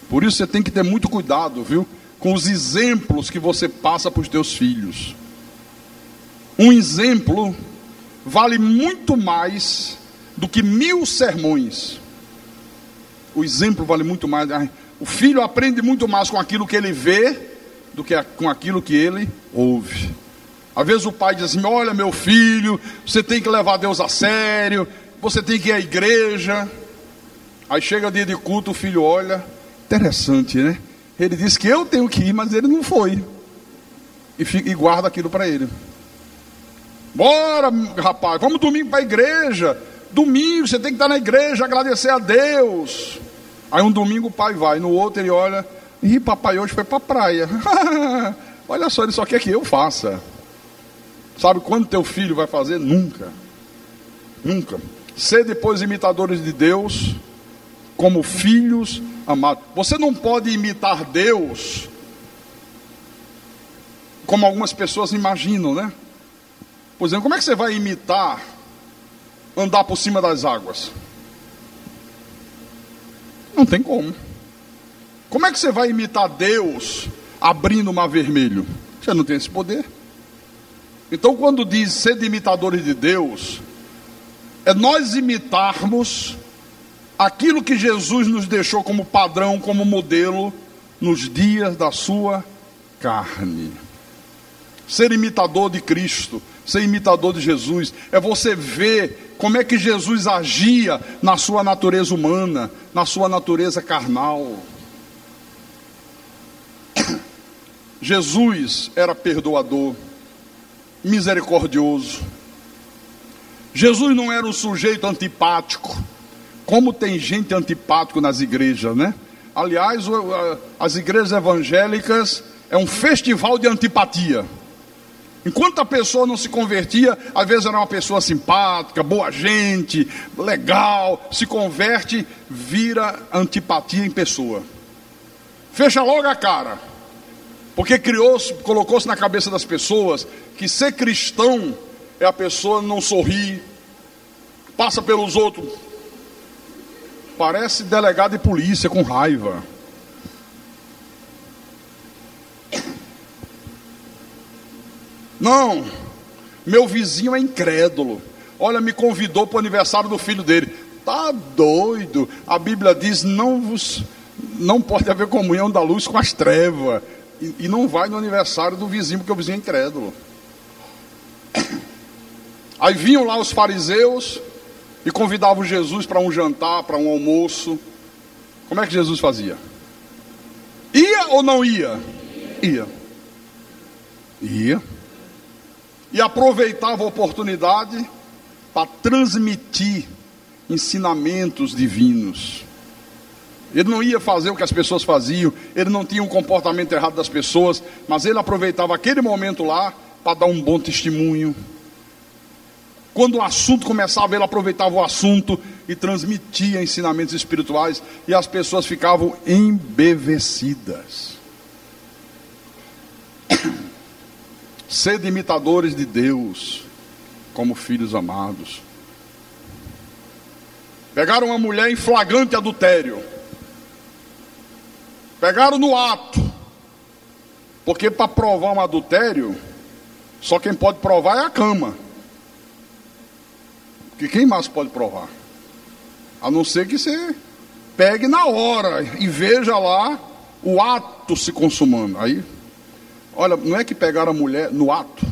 Por isso você tem que ter muito cuidado, viu? Com os exemplos que você passa para os teus filhos. Um exemplo vale muito mais do que 1000 sermões. O exemplo vale muito mais. O filho aprende muito mais com aquilo que ele vê do que com aquilo que ele ouve. Às vezes o pai diz assim: olha, meu filho, você tem que levar Deus a sério, você tem que ir à igreja. Aí chega o dia de culto, o filho olha, interessante, né? Ele disse que eu tenho que ir, mas ele não foi. E guarda aquilo para ele. Bora, rapaz, vamos domingo para a igreja. Domingo, você tem que estar na igreja, agradecer a Deus. Aí um domingo o pai vai, no outro ele olha: ih, papai hoje foi para a praia. Olha só, ele só quer que eu faça. Sabe quando teu filho vai fazer? Nunca. Nunca. Sede, pois, imitadores de Deus, como filhos amados. Você não pode imitar Deus como algumas pessoas imaginam, né? Por exemplo, como é que você vai imitar andar por cima das águas? Não tem como. Como é que você vai imitar Deus abrindo o mar vermelho? Você não tem esse poder. Então, quando diz ser imitadores de Deus, é nós imitarmos aquilo que Jesus nos deixou como padrão, como modelo, nos dias da sua carne. Ser imitador de Cristo, ser imitador de Jesus, é você ver como é que Jesus agia na sua natureza humana, na sua natureza carnal. Jesus era perdoador, misericordioso. Jesus não era um sujeito antipático, como tem gente antipático nas igrejas, né? Aliás, as igrejas evangélicas é um festival de antipatia. Enquanto a pessoa não se convertia, às vezes era uma pessoa simpática, boa gente, legal, se converte, vira antipatia em pessoa. Fecha logo a cara, porque colocou-se na cabeça das pessoas que ser cristão é a pessoa não sorrir, passa pelos outros, parece delegado de polícia com raiva. Não, meu vizinho é incrédulo. Olha, me convidou para o aniversário do filho dele. Tá doido? A Bíblia diz: não pode haver comunhão da luz com as trevas. E não vai no aniversário do vizinho, porque o vizinho é incrédulo. Aí vinham lá os fariseus e convidavam Jesus para um jantar, para um almoço. Como é que Jesus fazia? Ia ou não ia? Ia. E aproveitava a oportunidade para transmitir ensinamentos divinos. Ele não ia fazer o que as pessoas faziam, ele não tinha um comportamento errado das pessoas, mas ele aproveitava aquele momento lá para dar um bom testemunho. Quando o assunto começava, ele aproveitava o assunto e transmitia ensinamentos espirituais, e as pessoas ficavam embevecidas. Sede imitadores de Deus, como filhos amados. Pegaram uma mulher em flagrante adultério, pegaram no ato, porque para provar um adultério, só quem pode provar é a cama, porque quem mais pode provar? A não ser que você pegue na hora e veja lá o ato se consumando. Aí, olha, não é que pegaram a mulher no ato.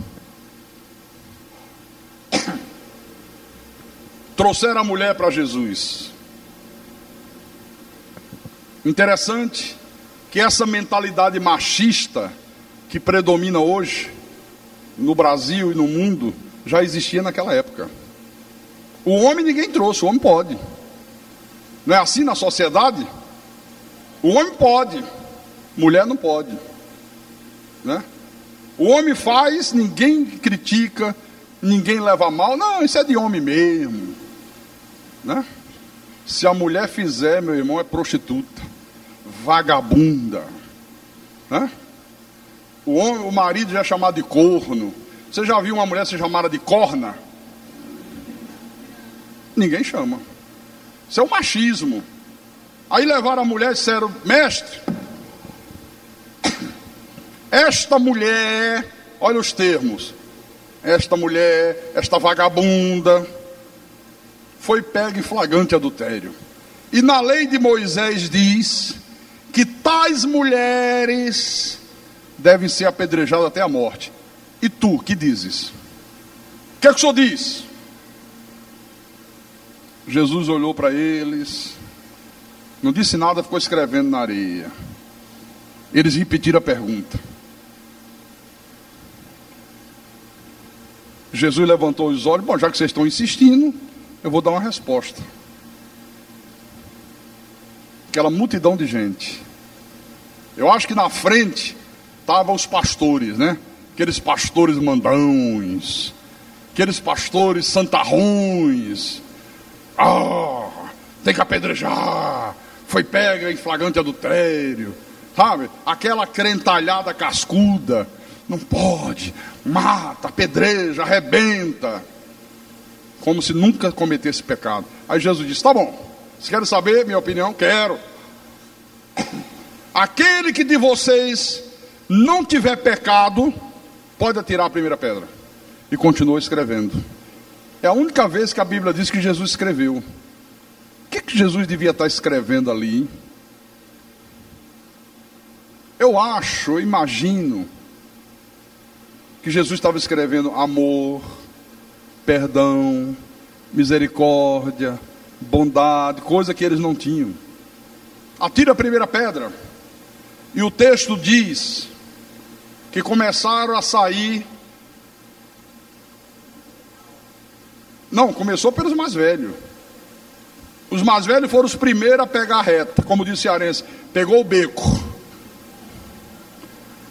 Trouxeram a mulher para Jesus. Interessante que essa mentalidade machista que predomina hoje no Brasil e no mundo já existia naquela época. O homem ninguém trouxe, o homem pode. Não é assim na sociedade? O homem pode, mulher não pode, né? O homem faz, ninguém critica, ninguém leva a mal. Não, isso é de homem mesmo, né? Se a mulher fizer, meu irmão, é prostituta, vagabunda, né? O marido já é chamado de corno. Você já viu uma mulher ser chamada de corna? Ninguém chama. Isso é o machismo. Aí levaram a mulher e disseram: mestre, esta mulher, olha os termos, esta mulher, esta vagabunda, foi pega em flagrante adultério. E na lei de Moisés diz que tais mulheres devem ser apedrejadas até a morte. E tu, que dizes? O que é que o senhor diz? Jesus olhou para eles, não disse nada, ficou escrevendo na areia. Eles repetiram a pergunta. Jesus levantou os olhos: bom, já que vocês estão insistindo, eu vou dar uma resposta. Aquela multidão de gente, eu acho que na frente estavam os pastores, né? Aqueles pastores mandões, aqueles pastores santarrões. Tem que apedrejar, foi pega em flagrante adultério, sabe? Aquela crentalhada cascuda, não pode, mata, apedreja, arrebenta, como se nunca cometesse pecado. Aí Jesus disse: tá bom, vocês querem saber minha opinião? Quero. Aquele que de vocês não tiver pecado, pode atirar a primeira pedra. E continuou escrevendo. É a única vez que a Bíblia diz que Jesus escreveu. O que Jesus devia estar escrevendo ali, hein? Eu imagino que Jesus estava escrevendo amor, perdão, misericórdia, bondade, coisa que eles não tinham. Atira a primeira pedra. E o texto diz que começaram a sair. Não, começou pelos mais velhos. Os mais velhos foram os primeiros a pegar a reta, como disse Cearense, pegou o beco.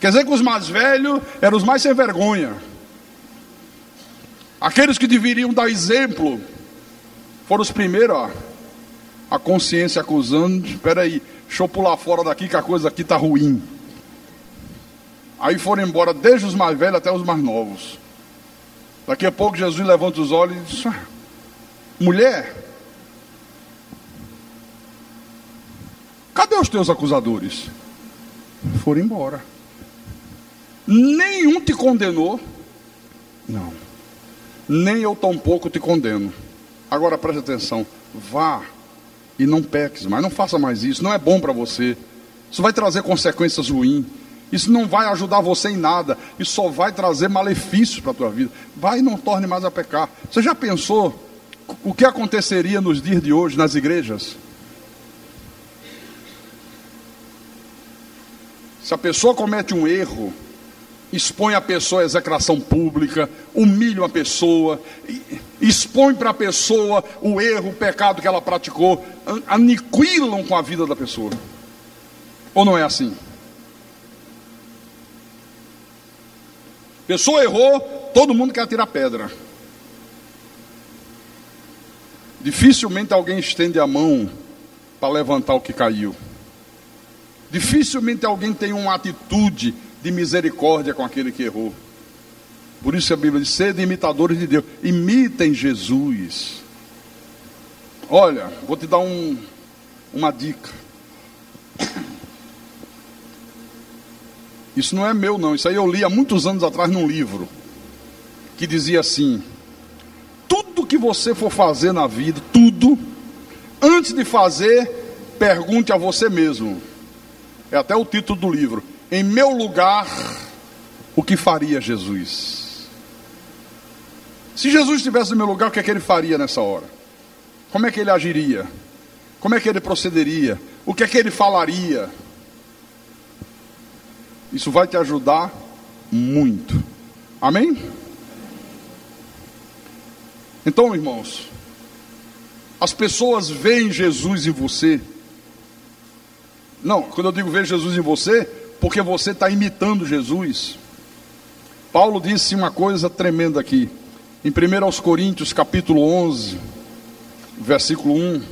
Quer dizer que os mais velhos eram os mais sem vergonha. Aqueles que deveriam dar exemplo foram os primeiros, ó, a consciência acusando. Espera aí, deixa eu pular fora daqui que a coisa aqui está ruim. Aí foram embora desde os mais velhos até os mais novos. Daqui a pouco Jesus levanta os olhos e diz: mulher, cadê os teus acusadores? Foram embora. Nenhum te condenou? Não. Nem eu tampouco te condeno. Agora preste atenção, vá e não peques mais, não faça mais isso, não é bom para você. Isso vai trazer consequências ruins. Isso não vai ajudar você em nada. Isso só vai trazer malefícios para a tua vida. Vai e não torne mais a pecar. Você já pensou o que aconteceria nos dias de hoje nas igrejas? Se a pessoa comete um erro, expõe a pessoa à execração pública, humilha a pessoa, expõe para a pessoa o erro, o pecado que ela praticou, aniquilam com a vida da pessoa. Ou não é assim? Pessoa errou, todo mundo quer tirar pedra. Dificilmente alguém estende a mão para levantar o que caiu. Dificilmente alguém tem uma atitude de misericórdia com aquele que errou. Por isso a Bíblia diz: sede imitadores de Deus, imitem Jesus. Olha, vou te dar uma dica. Isso não é meu não, isso aí eu li há muitos anos atrás num livro que dizia assim: tudo que você for fazer na vida, tudo, antes de fazer, pergunte a você mesmo. É até o título do livro: em meu lugar, o que faria Jesus? Se Jesus estivesse no meu lugar, o que é que ele faria nessa hora? Como é que ele agiria? Como é que ele procederia? O que é que ele falaria? Isso vai te ajudar muito. Amém? Então, irmãos, as pessoas veem Jesus em você. Não, quando eu digo ver Jesus em você, porque você está imitando Jesus. Paulo disse uma coisa tremenda aqui. Em 1 Coríntios capítulo 11, versículo 1.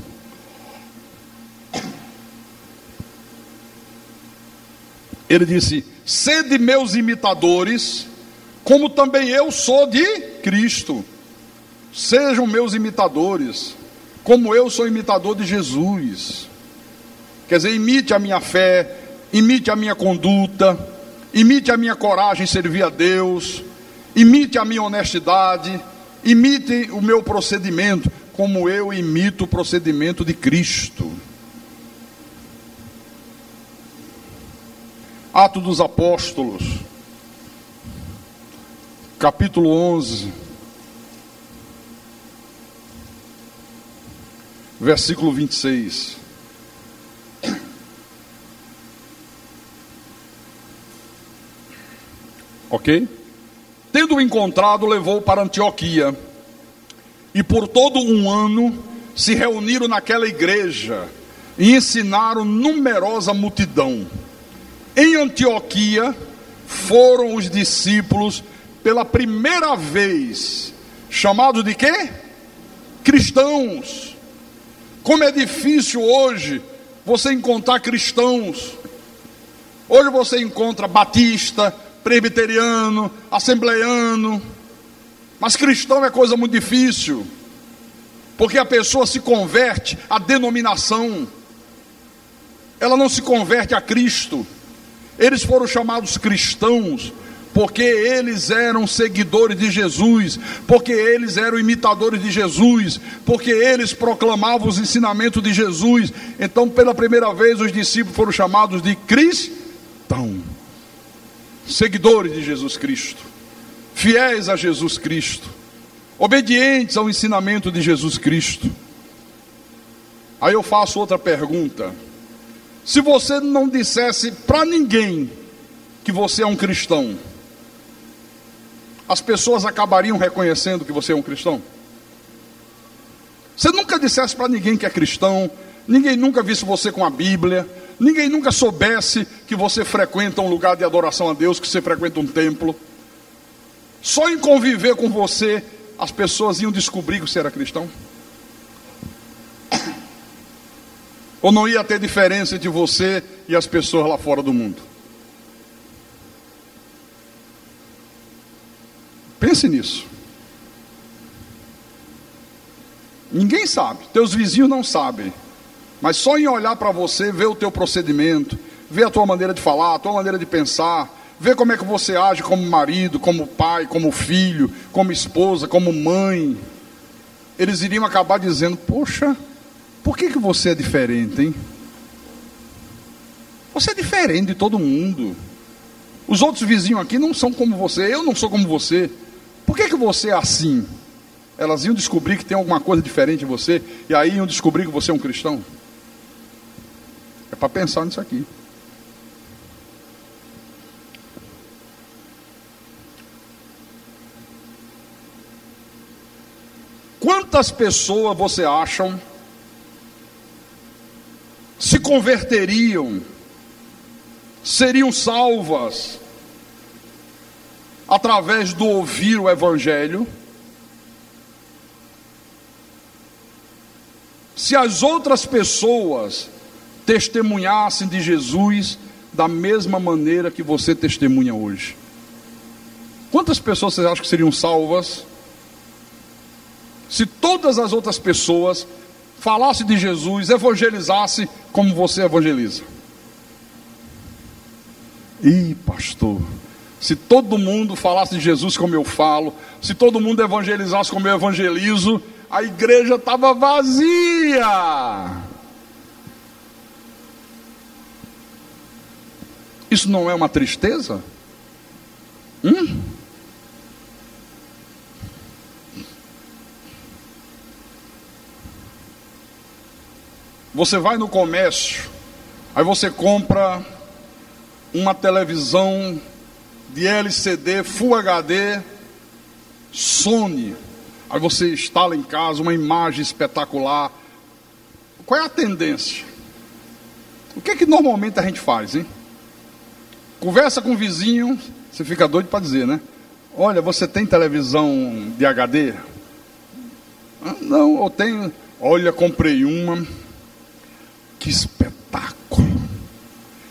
Ele disse: sede meus imitadores, como também eu sou de Cristo. Sejam meus imitadores, como eu sou imitador de Jesus. Quer dizer, imite a minha fé, imite a minha conduta, imite a minha coragem em servir a Deus, imite a minha honestidade, imite o meu procedimento, como eu imito o procedimento de Cristo. Atos dos Apóstolos, capítulo 11, versículo 26. Ok? Tendo-o encontrado, levou para Antioquia, e por todo um ano se reuniram naquela igreja e ensinaram numerosa multidão. Em Antioquia foram os discípulos pela primeira vez chamados de quê? Cristãos. Como é difícil hoje você encontrar cristãos. Hoje você encontra batista, presbiteriano, assembleiano, mas cristão é coisa muito difícil, porque a pessoa se converte à denominação, ela não se converte a Cristo. Eles foram chamados cristãos porque eles eram seguidores de Jesus, porque eles eram imitadores de Jesus, porque eles proclamavam os ensinamentos de Jesus. Então, pela primeira vez, os discípulos foram chamados de cristãos, seguidores de Jesus Cristo, fiéis a Jesus Cristo. obedientes ao ensinamento de Jesus Cristo. Aí eu faço outra pergunta: se você não dissesse para ninguém que você é um cristão, as pessoas acabariam reconhecendo que você é um cristão? Você nunca dissesse para ninguém que é cristão, ninguém nunca visse você com a Bíblia, ninguém nunca soubesse que você frequenta um lugar de adoração a Deus, que você frequenta um templo. Só em conviver com você, as pessoas iam descobrir que você era cristão? Ou não ia ter diferença entre você e as pessoas lá fora do mundo? Pense nisso. Ninguém sabe, teus vizinhos não sabem, mas só em olhar para você, ver o teu procedimento, ver a tua maneira de falar, a tua maneira de pensar, ver como é que você age como marido, como pai, como filho, como esposa, como mãe, eles iriam acabar dizendo: poxa, por que você é diferente, hein? Você é diferente de todo mundo. Os outros vizinhos aqui não são como você, eu não sou como você. Por que você é assim? Elas iam descobrir que tem alguma coisa diferente em você, e aí iam descobrir que você é um cristão. É para pensar nisso aqui. Quantas pessoas você acham se converteriam, seriam salvas através do ouvir o Evangelho, se as outras pessoas testemunhassem de Jesus da mesma maneira que você testemunha hoje? Quantas pessoas vocês acham que seriam salvas se todas as outras pessoas falassem de Jesus, evangelizassem como você evangeliza? Ih, pastor, se todo mundo falasse de Jesus como eu falo, se todo mundo evangelizasse como eu evangelizo, a igreja estava vazia. Isso não é uma tristeza? Você vai no comércio, aí você compra uma televisão de LCD, Full HD, Sony. Aí você instala em casa uma imagem espetacular. Qual é a tendência? O que é que normalmente a gente faz, hein? Conversa com o vizinho, você fica doido para dizer, né? Olha, você tem televisão de HD? Não, eu tenho. Olha, comprei uma. Que espetáculo.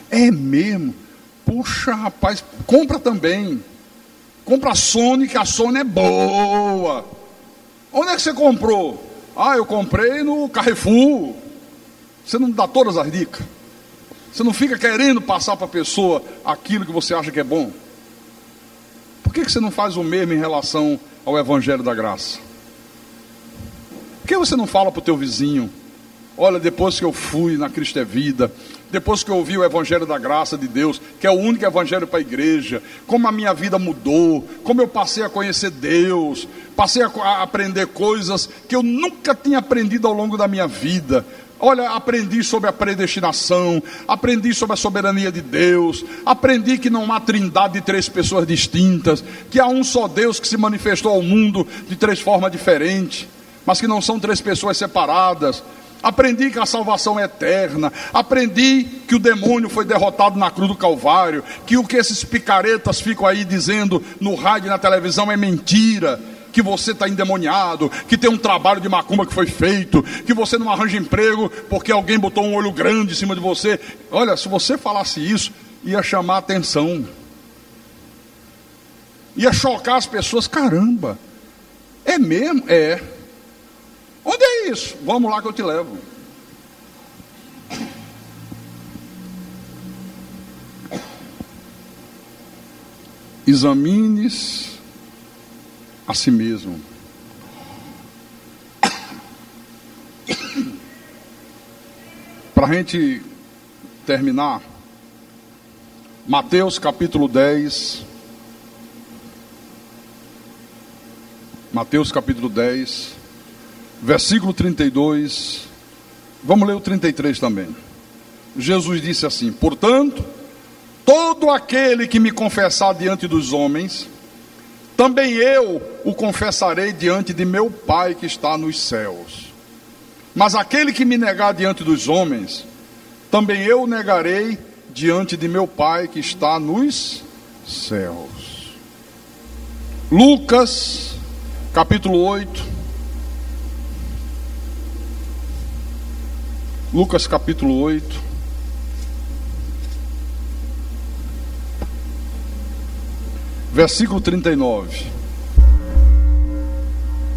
É mesmo? Puxa, rapaz, compra também. Compra a Sony, que a Sony é boa. Onde é que você comprou? Eu comprei no Carrefour. Você não dá todas as dicas? Você não fica querendo passar para a pessoa aquilo que você acha que é bom? Por que você não faz o mesmo em relação ao Evangelho da Graça? Por que você não fala para o teu vizinho: olha, depois que eu fui na Cristo é Vida, depois que eu ouvi o Evangelho da Graça de Deus, que é o único Evangelho para a igreja, como a minha vida mudou, como eu passei a conhecer Deus, passei a aprender coisas que eu nunca tinha aprendido ao longo da minha vida. Olha, aprendi sobre a predestinação, aprendi sobre a soberania de Deus, aprendi que não há trindade de três pessoas distintas, que há um só Deus que se manifestou ao mundo de três formas diferentes, mas que não são três pessoas separadas. Aprendi que a salvação é eterna. Aprendi que o demônio foi derrotado na cruz do Calvário, que o que esses picaretas ficam aí dizendo no rádio e na televisão é mentira, que você está endemoniado, que tem um trabalho de macumba que foi feito, que você não arranja emprego porque alguém botou um olho grande em cima de você. Olha, se você falasse isso, ia chamar a atenção, ia chocar as pessoas. Caramba, é mesmo? É. Onde é isso? Vamos lá que eu te levo. Examines a si mesmo. Para a gente terminar, Mateus capítulo 10, Mateus capítulo 10, versículo 32. Vamos ler o 33 também. Jesus disse assim: portanto, todo aquele que me confessar diante dos homens, também eu o confessarei diante de meu Pai que está nos céus. Mas aquele que me negar diante dos homens, também eu o negarei diante de meu Pai que está nos céus. Lucas capítulo 8. Lucas capítulo 8. Versículo 39.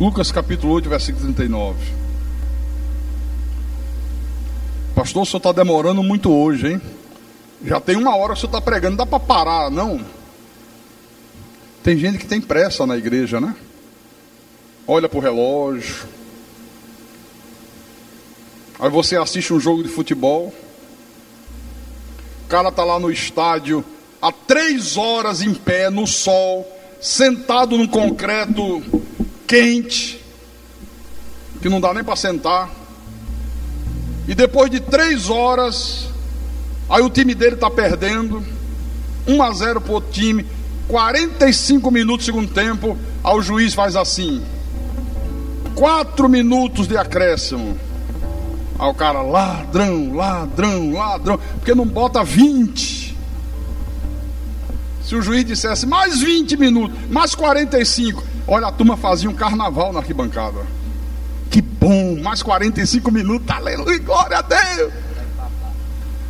Lucas capítulo 8, versículo 39. Pastor, o senhor está demorando muito hoje, hein? Já tem 1 hora que o senhor está pregando, não dá para parar, não? Tem gente que tem pressa na igreja, né? Olha para o relógio. Aí você assiste um jogo de futebol. O cara está lá no estádio há 3 horas em pé, no sol, sentado num concreto quente, que não dá nem para sentar. E depois de 3 horas, aí o time dele está perdendo, 1-0 para o outro time, 45 minutos do segundo tempo, aí o juiz faz assim, 4 minutos de acréscimo. Aí o cara, ladrão, ladrão, ladrão, porque não bota 20. Se o juiz dissesse mais 20 minutos, mais 45, olha, a turma fazia um carnaval na arquibancada. Que bom, mais 45 minutos, aleluia, glória a Deus.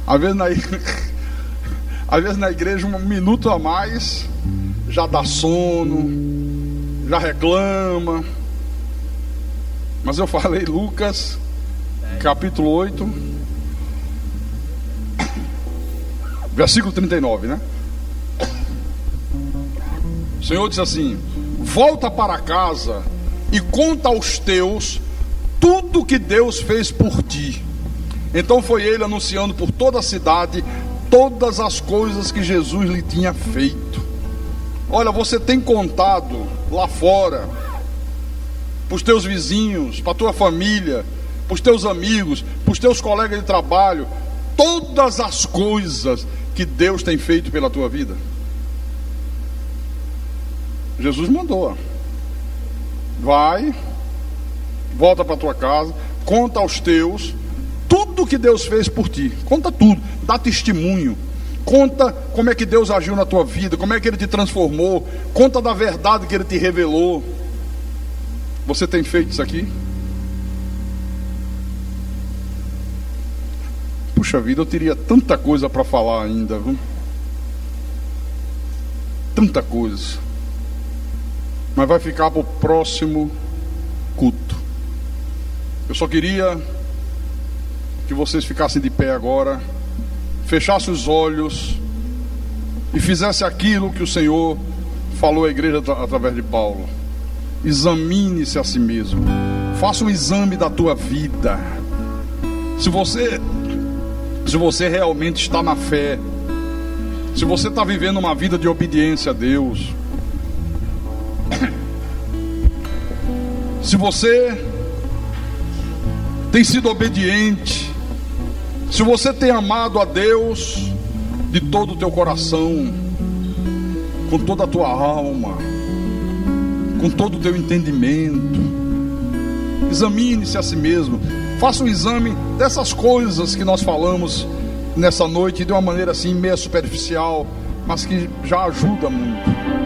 Às vezes na igreja 1 minuto a mais já dá sono, já reclama. Mas eu falei Lucas capítulo 8, versículo 39, né? O Senhor disse assim: volta para casa e conta aos teus tudo que Deus fez por ti. Então foi ele anunciando por toda a cidade todas as coisas que Jesus lhe tinha feito. Olha, você tem contado lá fora para os teus vizinhos, para a tua família, para os teus amigos, para os teus colegas de trabalho, todas as coisas que Deus tem feito pela tua vida? Jesus mandou: vai, volta para tua casa, conta aos teus tudo que Deus fez por ti. Conta tudo, dá testemunho, conta como é que Deus agiu na tua vida, como é que Ele te transformou, conta da verdade que Ele te revelou. Você tem feito isso aqui? Puxa vida, eu teria tanta coisa para falar ainda, viu? Tanta coisa. Mas vai ficar para o próximo culto. Eu só queria que vocês ficassem de pé agora, fechassem os olhos e fizessem aquilo que o Senhor falou à igreja através de Paulo. Examine-se a si mesmo. Faça um exame da tua vida. Se você realmente está na fé, se você está vivendo uma vida de obediência a Deus, se você tem sido obediente, se você tem amado a Deus de todo o teu coração, com toda a tua alma, com todo o teu entendimento, examine-se a si mesmo. Faça um exame dessas coisas que nós falamos nessa noite de uma maneira assim meio superficial, mas que já ajuda muito.